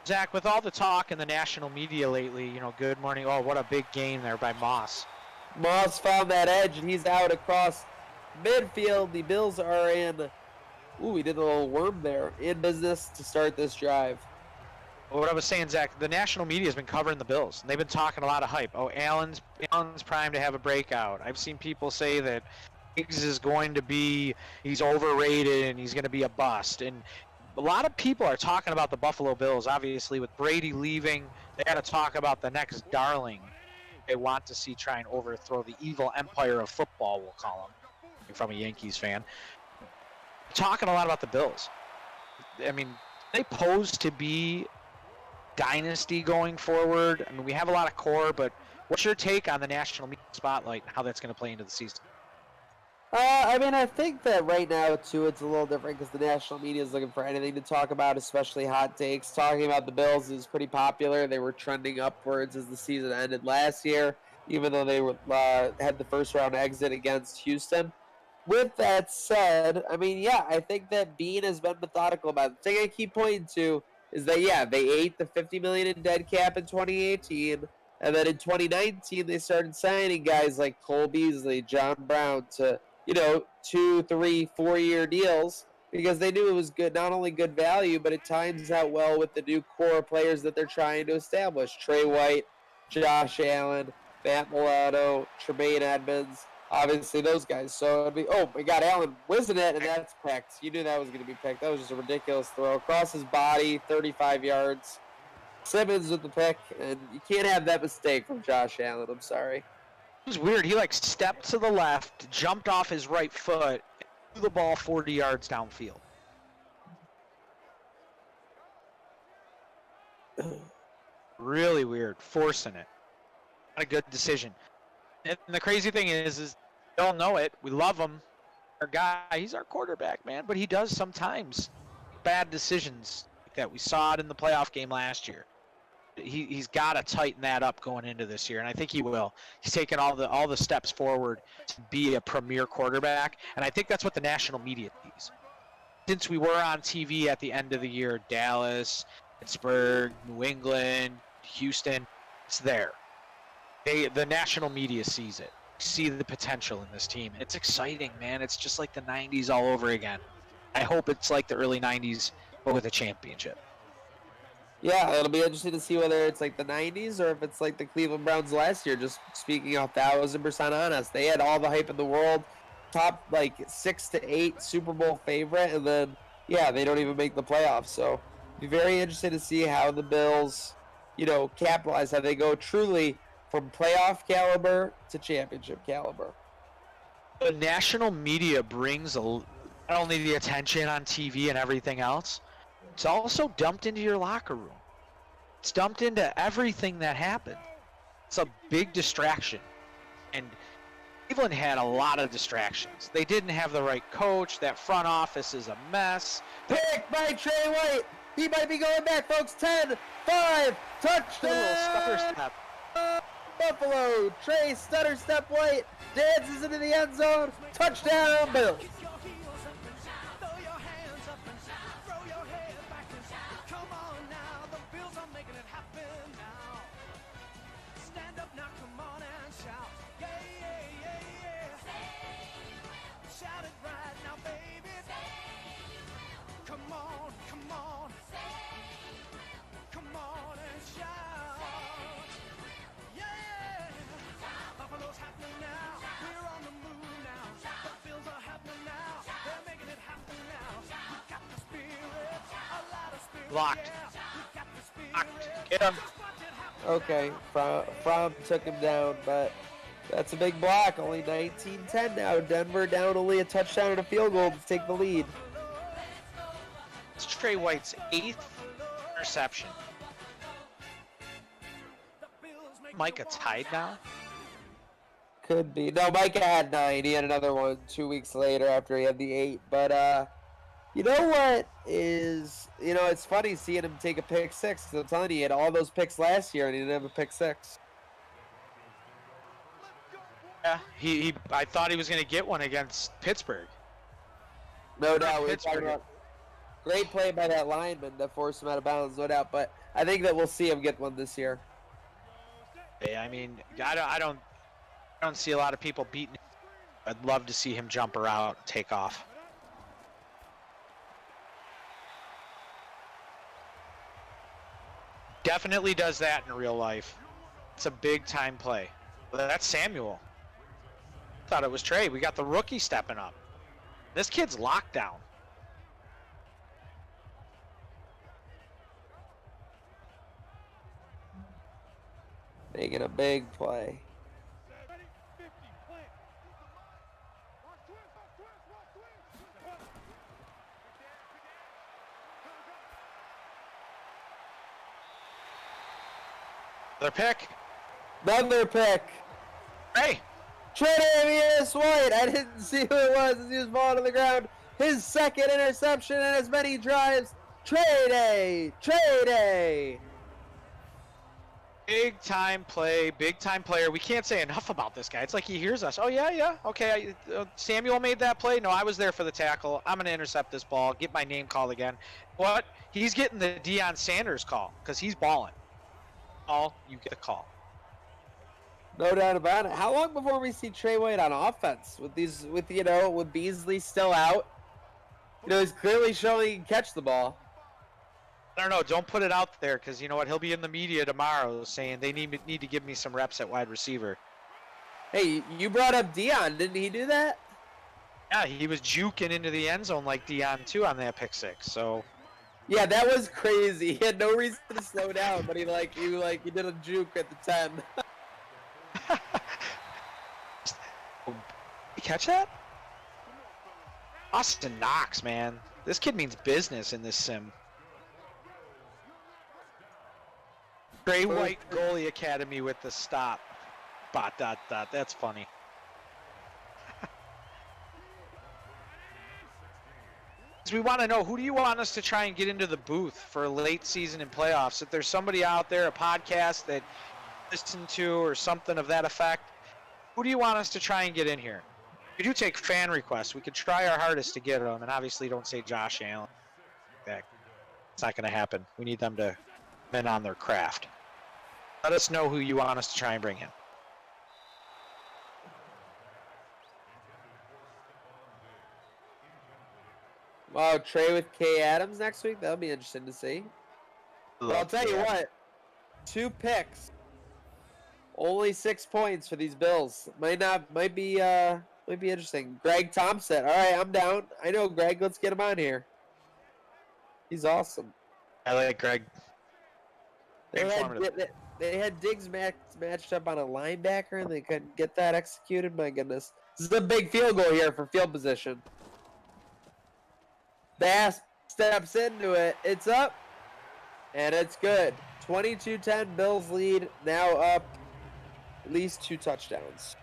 Zach, with all the talk in the national media lately, Good Morning, oh, what a big game there by Moss. Moss found that edge, and he's out across midfield. The Bills are in. Ooh, he did a little worm there. In business to start this drive. Well, what I was saying, Zach, the national media has been covering the Bills. And they've been talking a lot of hype. Oh, Allen's primed to have a breakout. I've seen people say that Higgs is going to be, he's overrated and he's going to be a bust. And a lot of people are talking about the Buffalo Bills. Obviously, with Brady leaving, they got to talk about the next darling they want to see try and overthrow the evil empire of football, we'll call him, from a Yankees fan. Talking a lot about the Bills. I mean, they pose to be dynasty going forward. I mean, we have a lot of core, but what's your take on the national media spotlight and how that's going to play into the season? I mean, I think that right now, too, it's a little different because the national media is looking for anything to talk about, especially hot takes. Talking about the Bills is pretty popular. They were trending upwards as the season ended last year, even though they were, had the first-round exit against Houston. With that said, I mean, yeah, I think that Bean has been methodical about it. The thing I keep pointing to is that, yeah, they ate the $50 million in dead cap in 2018, and then in 2019 they started signing guys like Cole Beasley, John Brown to, 2, 3, 4-year deals because they knew it was good, not only good value, but it times out well with the new core players that they're trying to establish. Trey White, Josh Allen, Matt Milano, Tremaine Edmonds. Obviously, those guys. So it'd be, oh my God, Allen whizzing it, and that's picked. You knew that was going to be picked. That was just a ridiculous throw across his body, 35 yards. Simmons with the pick, and you can't have that mistake from Josh Allen. I'm sorry. It was weird. He stepped to the left, jumped off his right foot, and threw the ball 40 yards downfield. Really weird, forcing it. Not a good decision. And the crazy thing is we all know it. We love him. Our guy, he's our quarterback, man. But he does sometimes bad decisions like that. We saw it in the playoff game last year. He's got to tighten that up going into this year, and I think he will. He's taken all the steps forward to be a premier quarterback, and I think that's what the national media sees. Since we were on TV at the end of the year, Dallas, Pittsburgh, New England, Houston, it's there. The national media sees it, see the potential in this team. It's exciting, man. It's just like the 90s all over again. I hope it's like the early 90s, but with a championship. Yeah, it'll be interesting to see whether it's like the 90s or if it's like the Cleveland Browns last year, just speaking 1,000% honest. They had all the hype in the world, top 6 to 8 Super Bowl favorite, and then, yeah, they don't even make the playoffs. So be very interesting to see how the Bills, capitalize, how they go truly from playoff caliber to championship caliber. The national media brings not only the attention on TV and everything else, it's also dumped into your locker room. It's dumped into everything that happened. It's a big distraction. And Cleveland had a lot of distractions. They didn't have the right coach. That front office is a mess. Pick by Trey White. He might be going back, folks. 10, 5, touchdown. Buffalo. Trey stutter step White dances into the end zone. Touchdown, Bills. Blocked. Get him. Okay, Fromm took him down, but that's a big block. Only 19-10 now. Denver down only a touchdown and a field goal to take the lead. It's Trey White's 8th interception. Micah tied now? Could be. No, Micah had 9. He had another one 2 weeks later after he had the 8. But, you know what is, it's funny seeing him take a pick 6. Because I'm telling you, he had all those picks last year and he didn't have a pick 6. Yeah, I thought he was going to get one against Pittsburgh. No doubt. Great play by that lineman that forced him out of bounds, no doubt. But I think that we'll see him get one this year. Yeah, I mean, I don't I don't see a lot of people beating him. I'd love to see him jump her out and take off. Definitely does that in real life. It's a big time play. Well, that's Samuel. Thought it was Trey. We got the rookie stepping up. This kid's locked down. Making a big play. Another pick. Another pick. Hey. Tredavious White. I didn't see who it was as he was falling to the ground. His second interception in as many drives. Trey Day. Big time play, big time player. We can't say enough about this guy. It's like he hears us. Oh, yeah. Okay, Samuel made that play. No, I was there for the tackle. I'm going to intercept this ball, get my name called again. What? He's getting the Deion Sanders call because he's balling. All you get a call. No doubt about it. How long before we see Trey White on offense with Beasley still out? He's clearly showing he can catch the ball. I don't know. Don't put it out there because you know what? He'll be in the media tomorrow saying they need to give me some reps at wide receiver. Hey, you brought up Deion. Didn't he do that? Yeah, he was juking into the end zone like Deion too on that pick six. So. Yeah, that was crazy. He had no reason to slow down, but he did a juke at the 10. You catch that? Austin Knox, man. This kid means business in this sim. Trey White Goalie Academy with the stop. ... That's funny. We want to know, who do you want us to try and get into the booth for late season and playoffs? If there's somebody out there, a podcast that listen to or something of that effect, who do you want us to try and get in here? We do take fan requests. We could try our hardest to get them, and obviously don't say Josh Allen. It's not going to happen. We need them to men on their craft. Let us know who you want us to try and bring in. Wow, Trey with K. Adams next week? That'll be interesting to see. But I'll tell you what, 2 picks, only 6 points for these Bills. Might be interesting. Greg Thompson. All right, I'm down. I know Greg. Let's get him on here. He's awesome. I like Greg. They had Diggs matched up on a linebacker, and they couldn't get that executed. My goodness. This is a big field goal here for field position. Bass steps into it. It's up, and it's good. 22-10, Bills lead. Now up at least 2 touchdowns.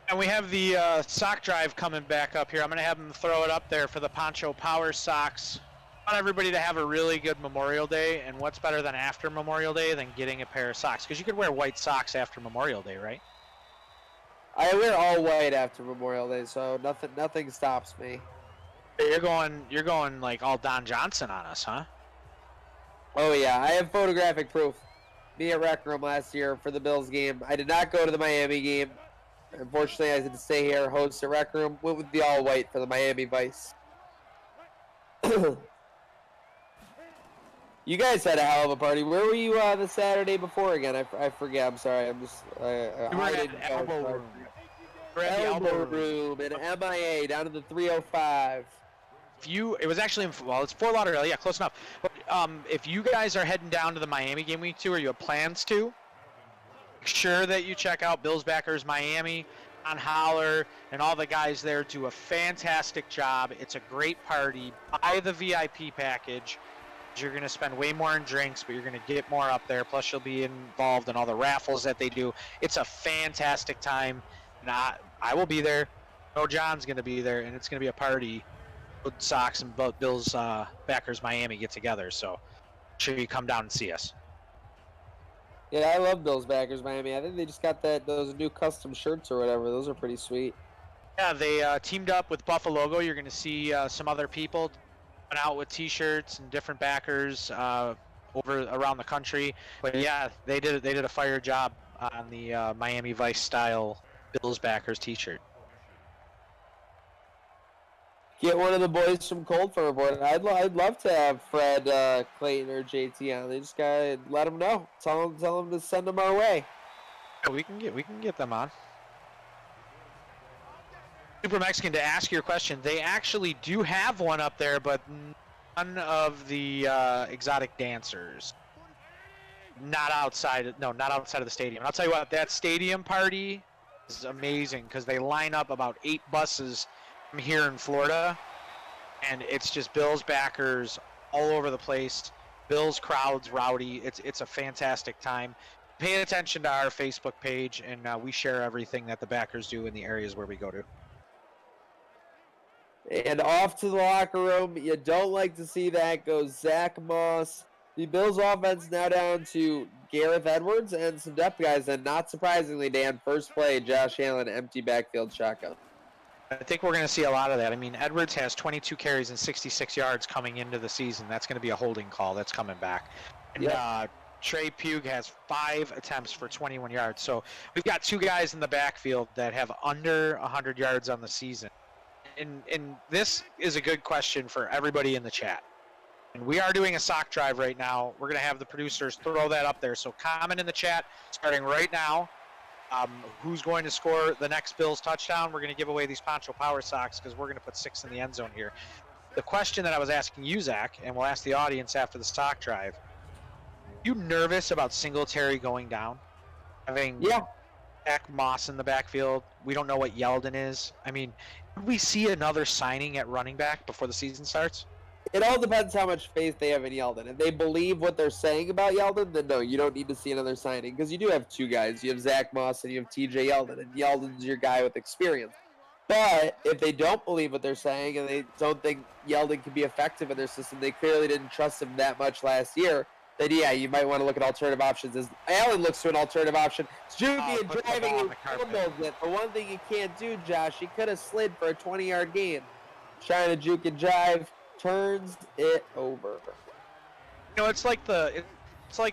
And we have the sock drive coming back up here. I'm going to have them throw it up there for the Poncho Power socks. I want everybody to have a really good Memorial Day, and what's better than after Memorial Day than getting a pair of socks? Because you could wear white socks after Memorial Day, right? I wear all white after Memorial Day, so nothing stops me. You're going like all Don Johnson on us, huh? Oh yeah, I have photographic proof. Me at Rec Room last year for the Bills game. I did not go to the Miami game. Unfortunately, I had to stay here, host a Rec Room. Went with the all white for the Miami Vice. You guys had a hell of a party. Where were you the Saturday before again? I forget. I'm sorry. I'm just. You were at Elbow Room. We're at the Elbow Room in MIA down to the 305. It was actually it's Fort Lauderdale. Yeah, close enough. But if you guys are heading down to the Miami game week 2, or you have plans to, make sure that you check out Bills Backers Miami. On Holler and all the guys there do a fantastic job. It's a great party. Buy the VIP package. You're going to spend way more on drinks, but you're going to get more up there. Plus, you'll be involved in all the raffles that they do. It's a fantastic time. And I will be there. No, John's going to be there, and it's going to be a party. Sox and Bills Backers Miami get together. So, make sure you come down and see us. Yeah, I love Bills Backers Miami. I think they just got those new custom shirts or whatever. Those are pretty sweet. Yeah, they teamed up with Buffalo Logo. You're going to see some other people out with T-shirts and different backers around the country. But yeah, they did a fire job. on the Miami Vice style Bills backers t-shirt. Get one of the boys from Cold for a board. I'd love to have Fred, Clayton, or JT on. They just gotta let them know. Tell them to send them our way. We can get them on. Super Mexican, to ask your question, they actually do have one up there, but none of the exotic dancers. Not outside of the stadium. And I'll tell you what, that stadium party is amazing because they line up about 8 buses from here in Florida, and it's just Bills backers all over the place. Bills crowds rowdy. It's a fantastic time. Pay attention to our Facebook page, and we share everything that the backers do in the areas where we go to. And off to the locker room. You don't like to see that goes Zach Moss. The Bills offense now down to Gareth Edwards and some depth guys. And not surprisingly, Dan, first play, Josh Allen, empty backfield shotgun. I think we're going to see a lot of that. I mean, Edwards has 22 carries and 66 yards coming into the season. That's going to be a holding call. That's coming back. And Trey Pugh has 5 attempts for 21 yards. So we've got 2 guys in the backfield that have under 100 yards on the season. And this is a good question for everybody in the chat. And we are doing a sock drive right now. We're going to have the producers throw that up there. So comment in the chat starting right now. Who's going to score the next Bills touchdown? We're going to give away these Poncho Power Socks because we're going to put 6 in the end zone here. The question that I was asking you, Zach, and we'll ask the audience after the stock drive, are you nervous about Singletary going down? Having Zach Moss in the backfield. We don't know what Yeldon is. I mean, could we see another signing at running back before the season starts? It all depends how much faith they have in Yeldon. If they believe what they're saying about Yeldon, then no, you don't need to see another signing because you do have 2 guys. You have Zach Moss and you have TJ Yeldon, and Yeldon's your guy with experience. But if they don't believe what they're saying and they don't think Yeldon can be effective in their system, they clearly didn't trust him that much last year, then you might want to look at alternative options. As Allen looks to an alternative option. Juking and driving and fumbles it. But one thing you can't do, Josh, he could have slid for a 20-yard gain. Trying to juke and drive, turns it over. You know, it's like the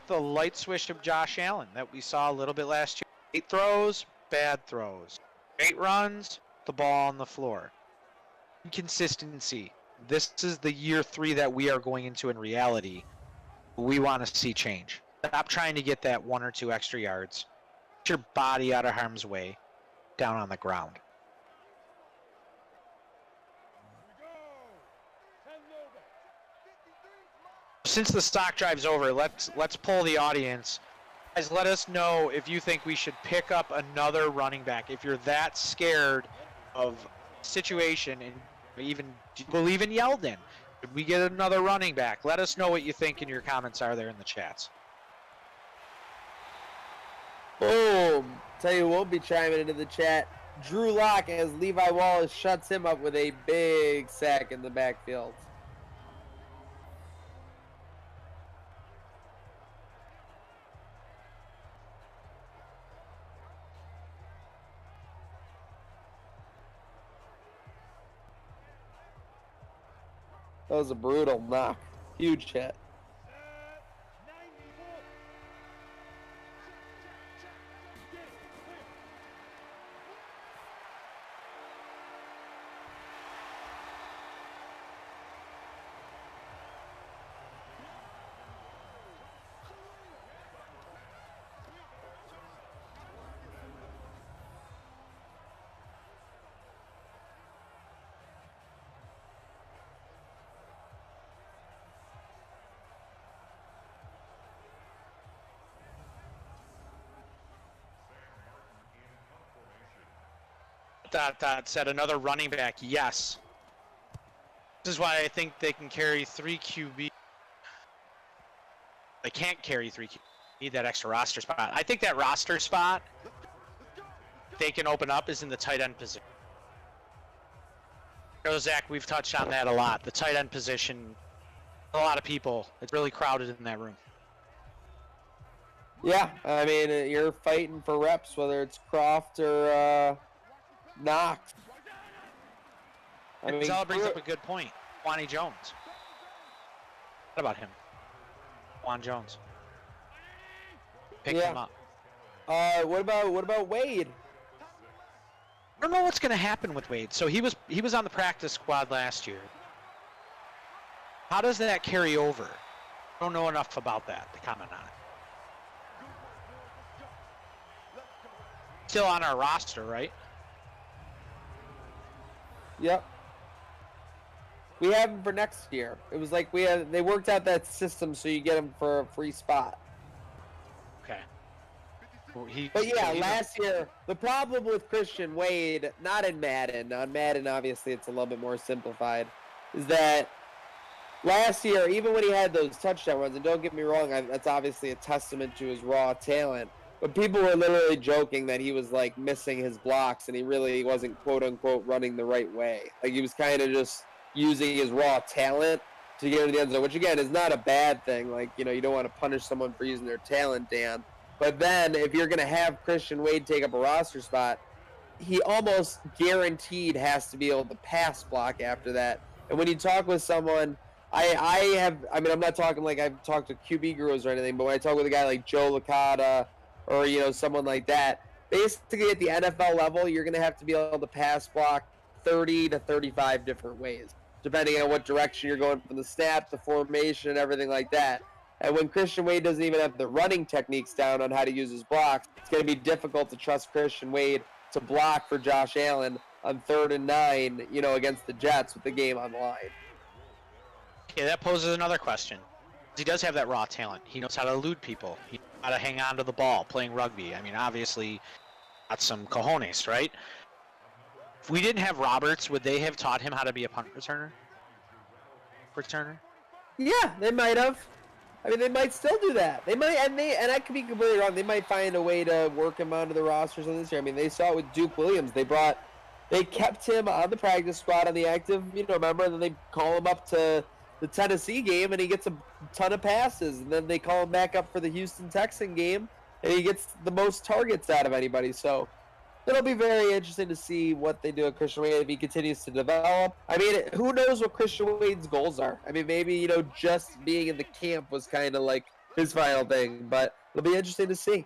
light switch of Josh Allen that we saw a little bit last year. 8 throws, bad throws. 8 runs, the ball on the floor. Inconsistency. This is the year 3 that we are going into in reality. We want to see change. Stop trying to get that 1 or 2 extra yards. Get your body out of harm's way, down on the ground. Since the stock drive's over, let's poll the audience. Guys, let us know if you think we should pick up another running back. If you're that scared of situation and even believe in Yeldon, should we get another running back? Let us know what you think in your comments are there in the chats. Boom. Tell you, we'll be chiming into the chat. Drew Lock as Levi Wallace shuts him up with a big sack in the backfield. That was a brutal knock. Huge hit. That said, another running back, yes. This is why I think they can carry 3 QB. They can't carry 3 QB. Need that extra roster spot. I think that roster spot they can open up is in the tight end position. You know, Zach, we've touched on that a lot. The tight end position, a lot of people. It's really crowded in that room. Yeah, I mean, you're fighting for reps, whether it's Croft or Knox. Zella brings up a good point. Juani Jones. What about him? Juan Jones. Pick him up. What about Wade? I don't know what's going to happen with Wade. So he was on the practice squad last year. How does that carry over? I don't know enough about that to comment on it. Still on our roster, right? Yep. We have him for next year. It was like they worked out that system so you get him for a free spot. Okay. Well, last year, the problem with Christian Wade, not in Madden, on Madden obviously it's a little bit more simplified, is that last year, even when he had those touchdown runs, and don't get me wrong, that's obviously a testament to his raw talent, but people were literally joking that he was like missing his blocks and he really wasn't quote unquote running the right way. Like he was kind of just using his raw talent to get into the end zone, which again is not a bad thing. Like, you don't want to punish someone for using their talent, Dan. But then if you're going to have Christian Wade take up a roster spot, he almost guaranteed has to be able to pass block after that. And when you talk with someone, I'm not talking like I've talked to QB gurus or anything, but when I talk with a guy like Joe Licata or, someone like that, basically at the NFL level, you're going to have to be able to pass block 30 to 35 different ways, depending on what direction you're going from the snap, the formation, and everything like that. And when Christian Wade doesn't even have the running techniques down on how to use his blocks, it's going to be difficult to trust Christian Wade to block for Josh Allen on 3rd and 9, against the Jets with the game on the line. Okay, that poses another question. He does have that raw talent. He knows how to elude people. He knows how to hang on to the ball playing rugby. I mean, obviously, that's some cojones, right? If we didn't have Roberts, would they have taught him how to be a punt returner? Yeah, they might have. I mean, they might still do that. They might, and I could be completely wrong. They might find a way to work him onto the rosters this year. I mean, they saw it with Duke Williams. They kept him on the practice squad on the active, remember, and then they call him up to the Tennessee game, and he gets a ton of passes, and then they call him back up for the Houston Texan game, and he gets the most targets out of anybody. So it'll be very interesting to see what they do with Christian Wade if he continues to develop. I mean, who knows what Christian Wade's goals are? I mean, maybe, just being in the camp was kind of like his final thing, but it'll be interesting to see.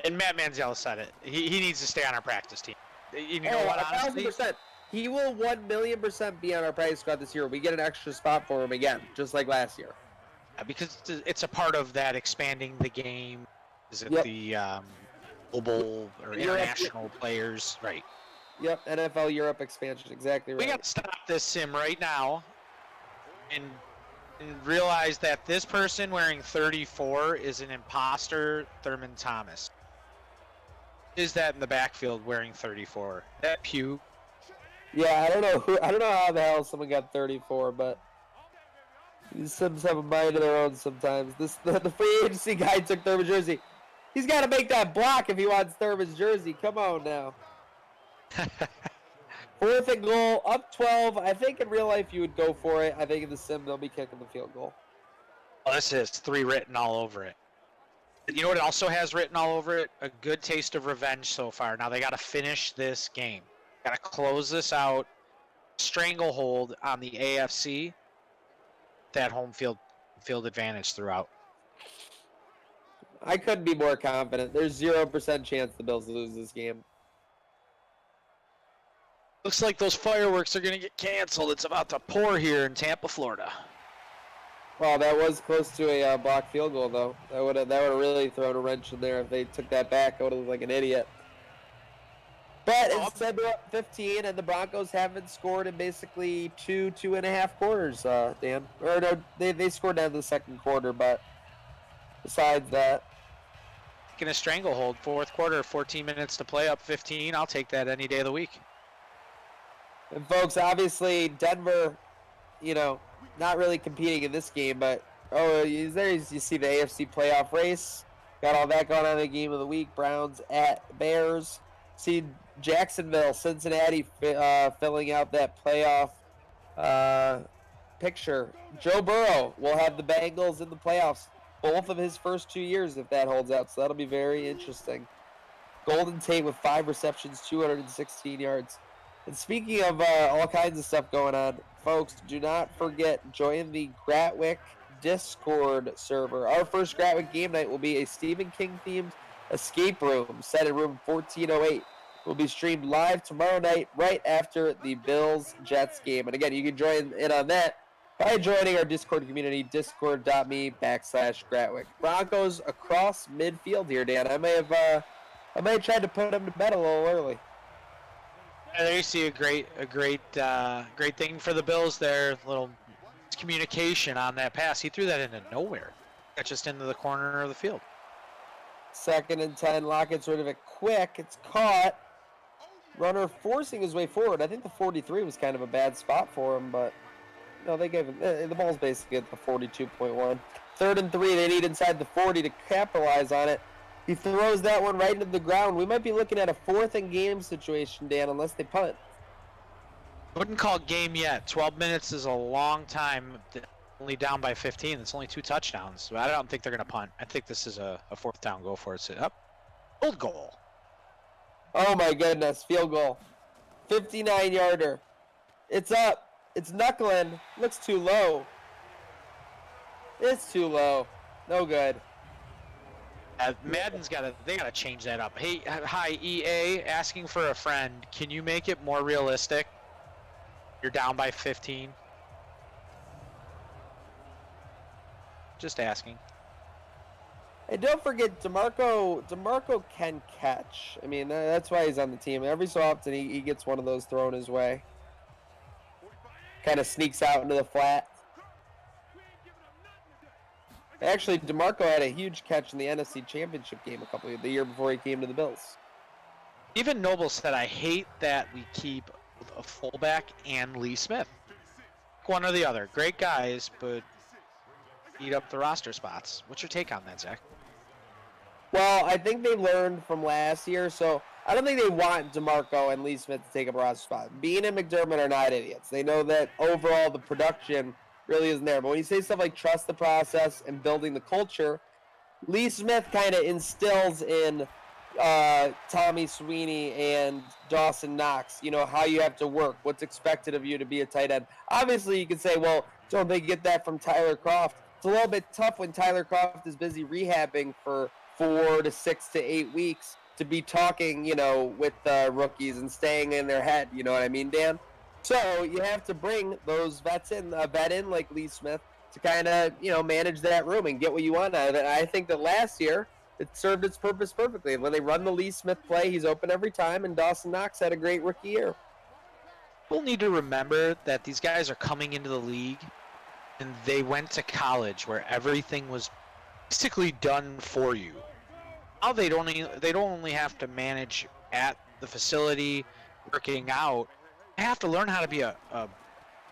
And Matt Manziel said it. He needs to stay on our practice team. You know what, honestly? 1,000%. He will 1,000,000% be on our practice squad this year. We get an extra spot for him again, just like last year. Because it's a part of that expanding the game. Is it the global or international players? Right. Yep, NFL Europe expansion, exactly right. We got to stop this sim right now and realize that this person wearing 34 is an imposter, Thurman Thomas. Is that in the backfield wearing 34? That Pew? Yeah, I don't know how the hell someone got 34, but these Sims have a mind of their own sometimes. The free agency guy took Thurman's jersey. He's got to make that block if he wants Thurman's jersey. Come on now. 4th and goal, up 12. I think in real life you would go for it. I think in the sim they'll be kicking the field goal. Well, this is 3 written all over it. You know what it also has written all over it? A good taste of revenge so far. Now they got to finish this game. Got to close this out. Stranglehold on the AFC. That home field advantage throughout. I couldn't be more confident. There's 0% chance the Bills lose this game. Looks like those fireworks are going to get canceled. It's about to pour here in Tampa, Florida. Well, that was close to a blocked field goal, though. That would have really thrown a wrench in there if they took that back. I would have looked like an idiot. But instead, they're up 15, and the Broncos haven't scored in basically 2.5 quarters, Dan. Or no, they scored down the second quarter, but besides that. Taking a stranglehold, 4th quarter, 14 minutes to play, up 15. I'll take that any day of the week. And folks, obviously, Denver, not really competing in this game, but you see the AFC playoff race. Got all that going on in the game of the week. Browns at Bears. See Jacksonville, Cincinnati filling out that playoff picture. Joe Burrow will have the Bengals in the playoffs both of his first 2 years if that holds out, so that'll be very interesting. Golden Tate with 5 receptions, 216 yards. And speaking of all kinds of stuff going on, folks, do not forget, join the Gratwick Discord server. Our first Gratwick game night will be a Stephen King-themed Escape Room, set in room 1408. Will be streamed live tomorrow night right after the Bills-Jets game. And again, you can join in on that by joining our Discord community, discord.me/Gratwick. Broncos across midfield here, Dan. I may have tried to put them to bed a little early. And there you see a great thing for the Bills there. Little communication on that pass. He threw that into nowhere. Got just into the corner of the field. 2nd and 10. Lockett's rid of it quick. It's caught. Runner forcing his way forward. I think the 43 was kind of a bad spot for him, but no, they gave him the ball's basically at the 42.1. 3rd and 3. They need inside the 40 to capitalize on it. He throws that one right into the ground. We might be looking at a 4th and game situation, Dan, unless they punt. Wouldn't call it game yet. 12 minutes is a long time. Only down by 15. It's only 2 touchdowns. So I don't think they're going to punt. I think this is a 4th down. Go for it. Sit up. Field goal. Oh, my goodness. Field goal. 59-yarder. It's up. It's knuckling. Looks too low. It's too low. No good. Madden's they gotta change that up. Hey, hi EA, asking for a friend. Can you make it more realistic? You're down by 15. Just asking. Hey, don't forget DeMarco can catch. I mean, that's why he's on the team. Every so often he gets one of those thrown his way. Kind of sneaks out into the flat. Actually, DeMarco had a huge catch in the NFC Championship game the year before he came to the Bills. Even Noble said, I hate that we keep a fullback and Lee Smith. One or the other. Great guys, but eat up the roster spots. What's your take on that, Zach? Well, I think they learned from last year, so I don't think they want DeMarco and Lee Smith to take up a roster spot. Bean and McDermott are not idiots. They know that overall the production really isn't there. But when you say stuff like trust the process and building the culture, Lee Smith kind of instills in Tommy Sweeney and Dawson Knox, how you have to work, what's expected of you to be a tight end. Obviously, you could say, well, don't they get that from Tyler Kroft? It's a little bit tough when Tyler Kroft is busy rehabbing for 4 to 6 to 8 weeks to be talking, with rookies and staying in their head. You know what I mean, Dan? So you have to bring those vets in, a vet in like Lee Smith to kind of, manage that room and get what you want out of it. And I think that last year it served its purpose perfectly. When they run the Lee Smith play, he's open every time, and Dawson Knox had a great rookie year. People need to remember that these guys are coming into the league, and they went to college where everything was basically done for you. Now they don't only have to manage at the facility, working out. They have to learn how to be a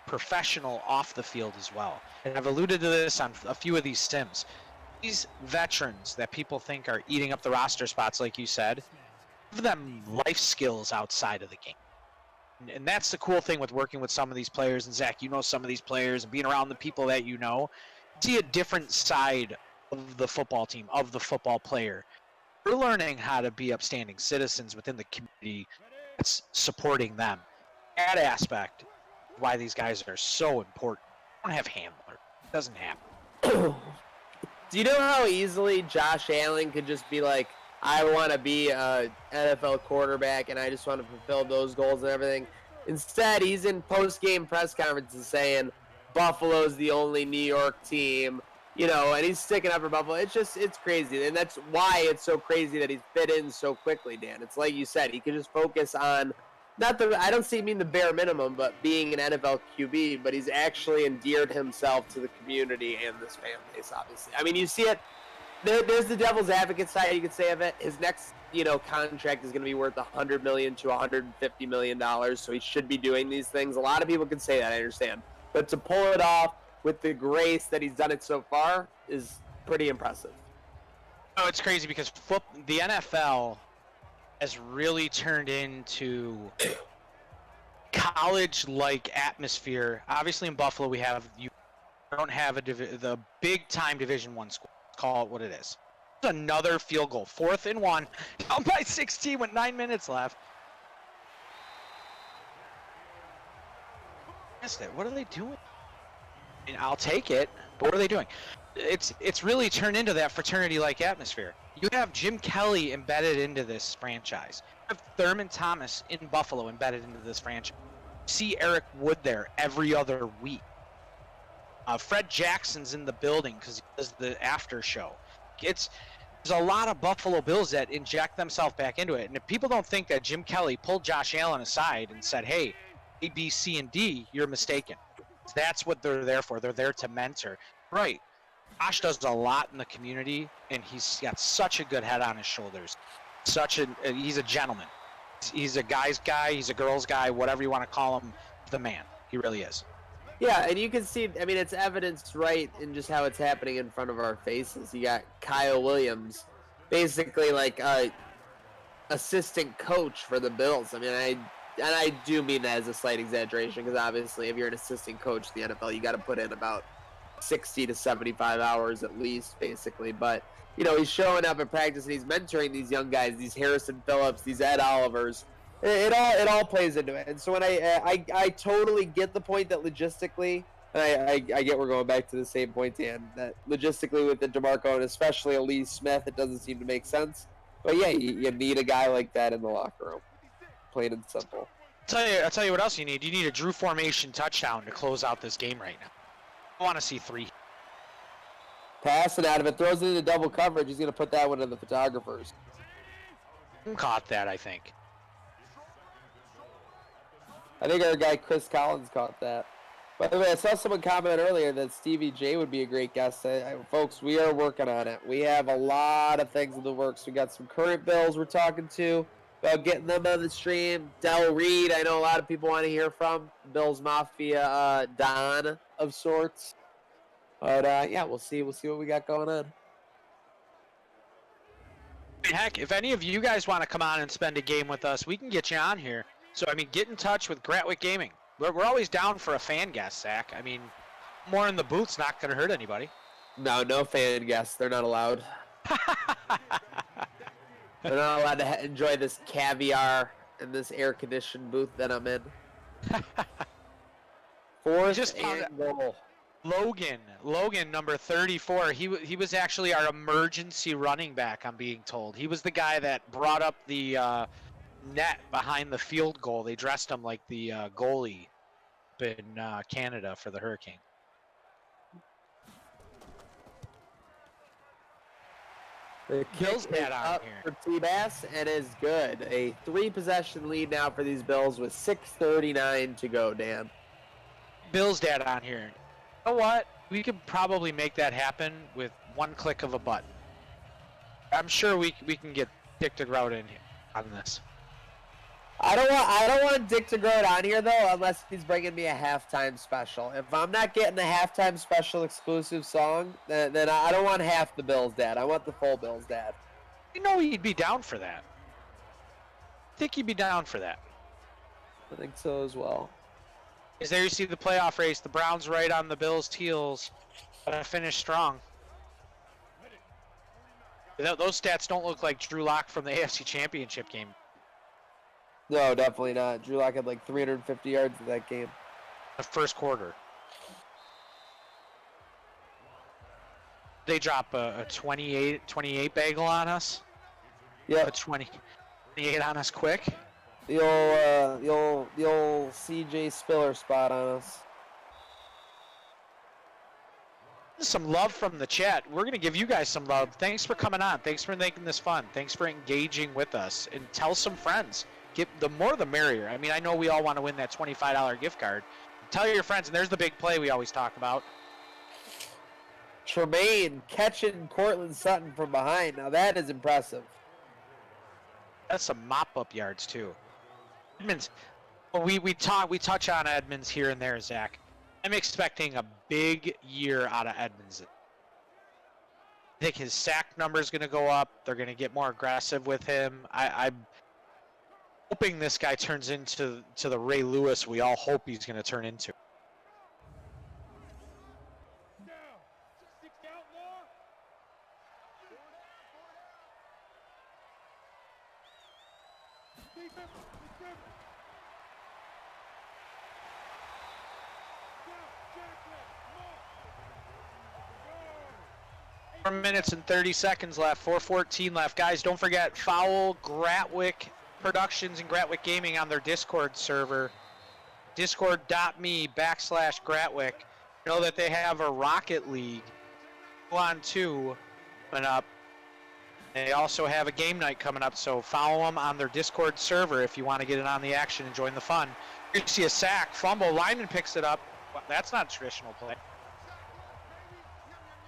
professional off the field as well. And I've alluded to this on a few of these sims. These veterans that people think are eating up the roster spots, like you said, give them life skills outside of the game. And that's the cool thing with working with some of these players. And Zach, some of these players and being around the people that see a different side of the football team, of the football player. We're learning how to be upstanding citizens within the community that's supporting them. That aspect, why these guys are so important. I don't have Handler. It doesn't happen. Do you know how easily Josh Allen could just be like, I want to be an NFL quarterback and I just want to fulfill those goals and everything? Instead, he's in post-game press conferences saying Buffalo's the only New York team, and he's sticking up for Buffalo. It's crazy. And that's why it's so crazy that he's fit in so quickly, Dan. It's like you said, he could just focus on I don't mean the bare minimum, but being an NFL QB, but he's actually endeared himself to the community and this fan base, obviously. I mean, you see it. There's the devil's advocate side, you could say, of it. His next, contract is going to be worth $100 million to $150 million, so he should be doing these things. A lot of people can say that, I understand. But to pull it off with the grace that he's done it so far is pretty impressive. Oh, it's crazy because the NFL has really turned into college-like atmosphere. Obviously, in Buffalo, you don't have the big-time Division I school. Call it what it is. Another field goal, 4th and 1, down by 16 with 9 minutes left. Missed it. What are they doing? I'll take it, but what are they doing? It's really turned into that fraternity-like atmosphere. You You have Jim Kelly embedded into this franchise. You have Thurman Thomas in Buffalo embedded into this franchise. You see Eric Wood there every other week. Fred Jackson's in the building because he does the after show. There's a lot of Buffalo Bills that inject themselves back into it. And if people don't think that Jim Kelly pulled Josh Allen aside and said, hey, A, B, C, and D, you're mistaken. That's what they're there for. They're there to mentor. Right. Josh does a lot in the community, and he's got such a good head on his shoulders. He's a gentleman. He's a guy's guy. He's a girl's guy. Whatever you want to call him, the man. He really is. Yeah, and you can see, I mean, it's evidenced right in just how it's happening in front of our faces. You got Kyle Williams, basically like a assistant coach for the Bills. I mean, I do mean that as a slight exaggeration because obviously if you're an assistant coach in the NFL, you got to put in about 60 to 75 hours at least, basically. But, you know, he's showing up at practice and he's mentoring these young guys, these Harrison Phillips, these Ed Olivers. It all plays into it. And so when I totally get the point that logistically, and I get we're going back to the same point, Dan, that logistically with the DeMarco and especially Lee Smith, it doesn't seem to make sense. But yeah, you need a guy like that in the locker room. Plain and simple. I'll tell you what else you need. You need a Drew formation touchdown to close out this game right now. I want to see 3. Passing out of it, throws it into double coverage. He's going to put that one to the photographers. Caught that, I think. I think our guy Chris Collins caught that. By the way, I saw someone comment earlier that Stevie J would be a great guest. Folks, we are working on it. We have a lot of things in the works. We got some current Bills we're talking to about getting them on the stream. Del Reed, I know a lot of people want to hear from. Bills Mafia Don of sorts. But yeah, we'll see what we got going on. Heck, if any of you guys want to come on and spend a game with us, we can get you on here. So, I mean, get in touch with Gratwick Gaming. We're always down for a fan guest, Zach. I mean, more in the booth's not going to hurt anybody. No fan guests. They're not allowed. They're not allowed to enjoy this caviar in this air-conditioned booth that I'm in. Fourth and goal. Logan, number 34. He was actually our emergency running back, I'm being told. He was the guy that brought up the net behind the field goal. They dressed him like the goalie in Canada for the Hurricane. The Bills kick is up for T-Bass and is good. A 3-possession lead now for these Bills with 6:39 to go, Dan. Bills dad on here. You know what? We could probably make that happen with one click of a button. I'm sure we can get Dick DeGroat in here on this. I don't want Dick DeGroat on here though, unless he's bringing me a halftime special. If I'm not getting a halftime special exclusive song, then I don't want half the Bills dad. I want the full Bills dad. You know he'd be down for that. I think he'd be down for that. I think so as well. Is there you see the playoff race? The Browns right on the Bills' heels, but I finished strong. Those stats don't look like Drew Lock from the AFC Championship game. No, definitely not. Drew Lock had like 350 yards in that game. The first quarter. They drop a 28 bagel on us. Yeah. A 28 on us quick. The old CJ Spiller spot on us. Some love from the chat. We're going to give you guys some love. Thanks for coming on. Thanks for making this fun. Thanks for engaging with us. And tell some friends. The more the merrier. I mean, I know we all want to win that $25 gift card. Tell your friends, and there's the big play we always talk about. Tremaine catching Cortland Sutton from behind. Now that is impressive. That's some mop-up yards, too. Edmonds, we touch on Edmonds here and there, Zach. I'm expecting a big year out of Edmonds. I think his sack number is going to go up. They're going to get more aggressive with him. I'm hoping this guy turns into the Ray Lewis we all hope he's going to turn into. 4 minutes and 30 seconds left. 4:14 left. Guys, don't forget, follow Gratwick Productions and Gratwick Gaming on their Discord server. Discord.me/Gratwick. Know that they have a Rocket League 2-on-2 coming up. They also have a game night coming up, so follow them on their Discord server if you want to get in on the action and join the fun. You see a sack, fumble, lineman picks it up. Well, that's not a traditional play.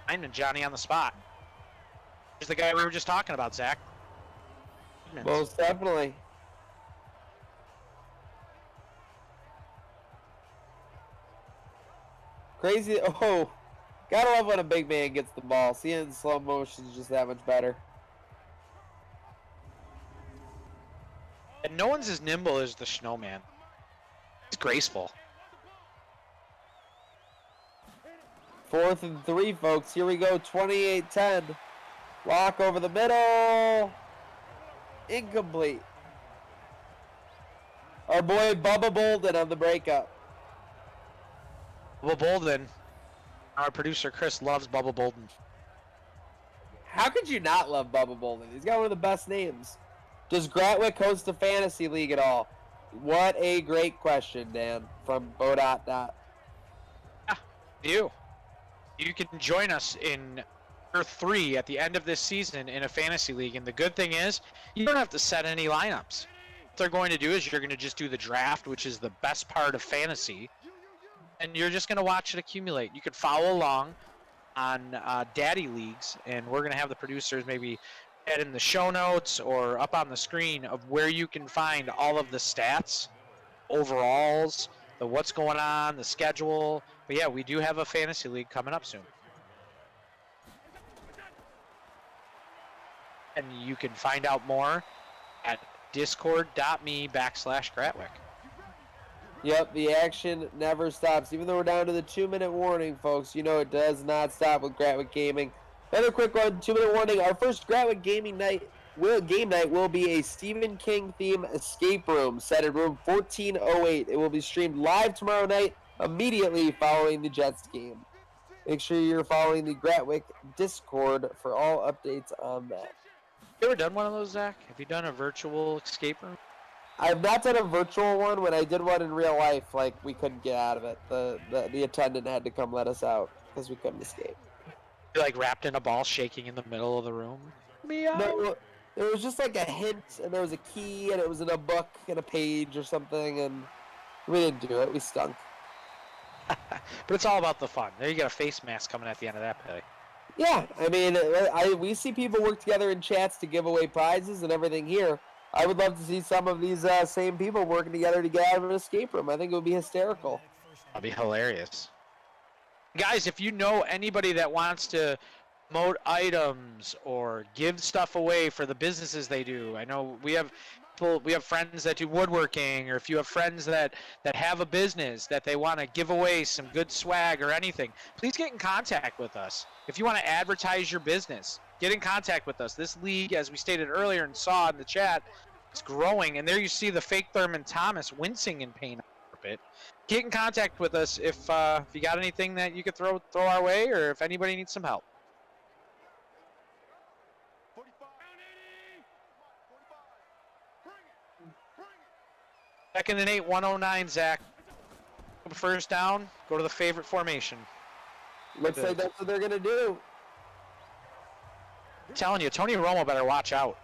Lineman Johnny on the spot. Here's the guy we were just talking about, Zach. Most definitely. Crazy. Oh, gotta love when a big man gets the ball. Seeing it in slow motion is just that much better. And no one's as nimble as the snowman. He's graceful. 4th and 3, folks. Here we go. 28-10. Lock over the middle. Incomplete. Our boy Bubba Bolden on the breakup. Bubba Bolden. Our producer Chris loves Bubba Bolden. How could you not love Bubba Bolden? He's got one of the best names. Does Gratwick host a fantasy league at all? What a great question, Dan, from Bodot. Yeah, you can join us in year 3 at the end of this season in a fantasy league. And the good thing is, you don't have to set any lineups. What they're going to do is you're going to just do the draft, which is the best part of fantasy. And you're just going to watch it accumulate. You could follow along on Daddy Leagues, and we're going to have the producers maybe add in the show notes or up on the screen of where you can find all of the stats, overalls, the what's going on, the schedule. But yeah, we do have a fantasy league coming up soon. And you can find out more at discord.me/Gratwick. Yep, the action never stops. Even though we're down to the 2-minute warning, folks, you know it does not stop with Gratwick Gaming. Another quick one, 2-minute warning. Our first Gratwick game night will be a Stephen King theme escape room set in room 1408. It will be streamed live tomorrow night, immediately following the Jets game. Make sure you're following the Gratwick Discord for all updates on that. You ever done one of those, Zach? Have you done a virtual escape room? I've not done a virtual one. When I did one in real life, like, we couldn't get out of it. The attendant had to come let us out because we couldn't escape. You're like wrapped in a ball shaking in the middle of the room? No, there was just like a hint, and there was a key, and it was in a book and a page or something, and we didn't do it. We stunk. But it's all about the fun. There you got a face mask coming at the end of that play. Yeah, I mean, we see people work together in chats to give away prizes and everything here. I would love to see some of these same people working together to get out of an escape room. I think it would be hysterical. That'd be hilarious. Guys, if you know anybody that wants to promote items or give stuff away for the businesses they do, I know we have friends that do woodworking, or if you have friends that have a business that they want to give away some good swag or anything, please get in contact with us. If you want to advertise your business, get in contact with us. This league, as we stated earlier and saw in the chat, is growing. And there you see the fake Thurman Thomas wincing in pain a bit. Get in contact with us if you got anything that you could throw our way, or if anybody needs some help. Second and 8, 109, Zach. First down, go to the favorite formation. Looks like that's what they're going to do. I'm telling you, Tony Romo better watch out.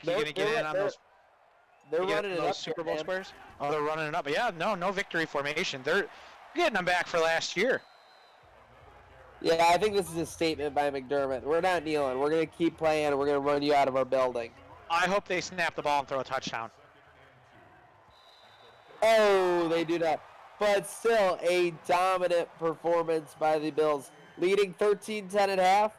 You gonna get in on those? They're running it up. Super Bowl squares. Oh, they're running it up. But yeah, no victory formation. They're getting them back for last year. Yeah, I think this is a statement by McDermott. We're not kneeling. We're gonna keep playing. We're gonna run you out of our building. I hope they snap the ball and throw a touchdown. Oh, they do not. But still, a dominant performance by the Bills, leading 13-10 at half.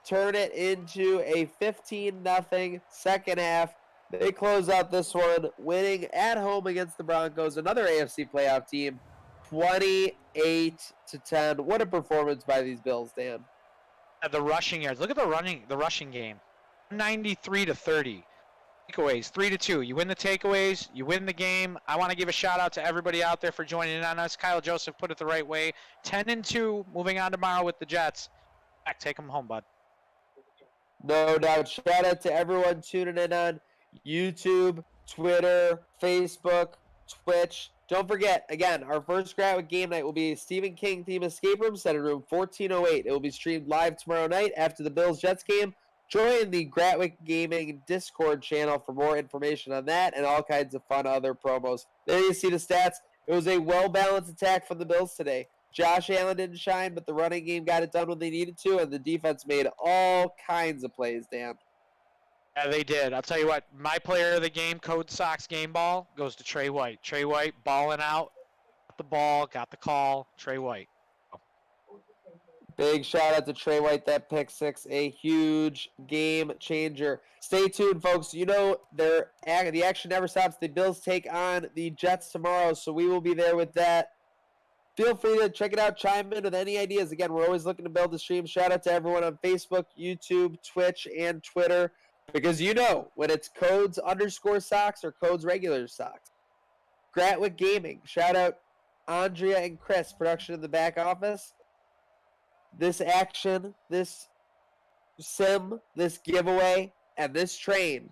Turn it into a 15-0 second half. They close out this one, winning at home against the Broncos, another AFC playoff team, 28-10. What a performance by these Bills, Dan. The rushing yards. Look at the rushing game. 93-30. Takeaways 3-2. You win the takeaways, you win the game. I want to give a shout out to everybody out there for joining in on us. Kyle Joseph put it the right way. 10-2. Moving on tomorrow with the Jets. Back, take them home, bud. No doubt. Shout out to everyone tuning in on YouTube, Twitter, Facebook, Twitch. Don't forget, again, our first Gratwick game night will be a Stephen King theme escape room set in room 1408. It will be streamed live tomorrow night after the Bills-Jets game. Join the Gratwick Gaming Discord channel for more information on that and all kinds of fun other promos. There you see the stats. It was a well-balanced attack from the Bills today. Josh Allen didn't shine, but the running game got it done when they needed to, and the defense made all kinds of plays, Dan. Yeah, they did. I'll tell you what, my player of the game, Code Sox Game Ball, goes to Trey White. Trey White balling out, got the ball, got the call. Trey White. Big shout out to Trey White, that pick six, a huge game changer. Stay tuned, folks. You know, the action never stops. The Bills take on the Jets tomorrow, so we will be there with that. Feel free to check it out, chime in with any ideas. Again, we're always looking to build the stream. Shout out to everyone on Facebook, YouTube, Twitch, and Twitter. Because you know, when it's codes _socks or codes regular socks. Gratwick Gaming. Shout out Andrea and Chris, production in the back office. This action, this sim, this giveaway, and this train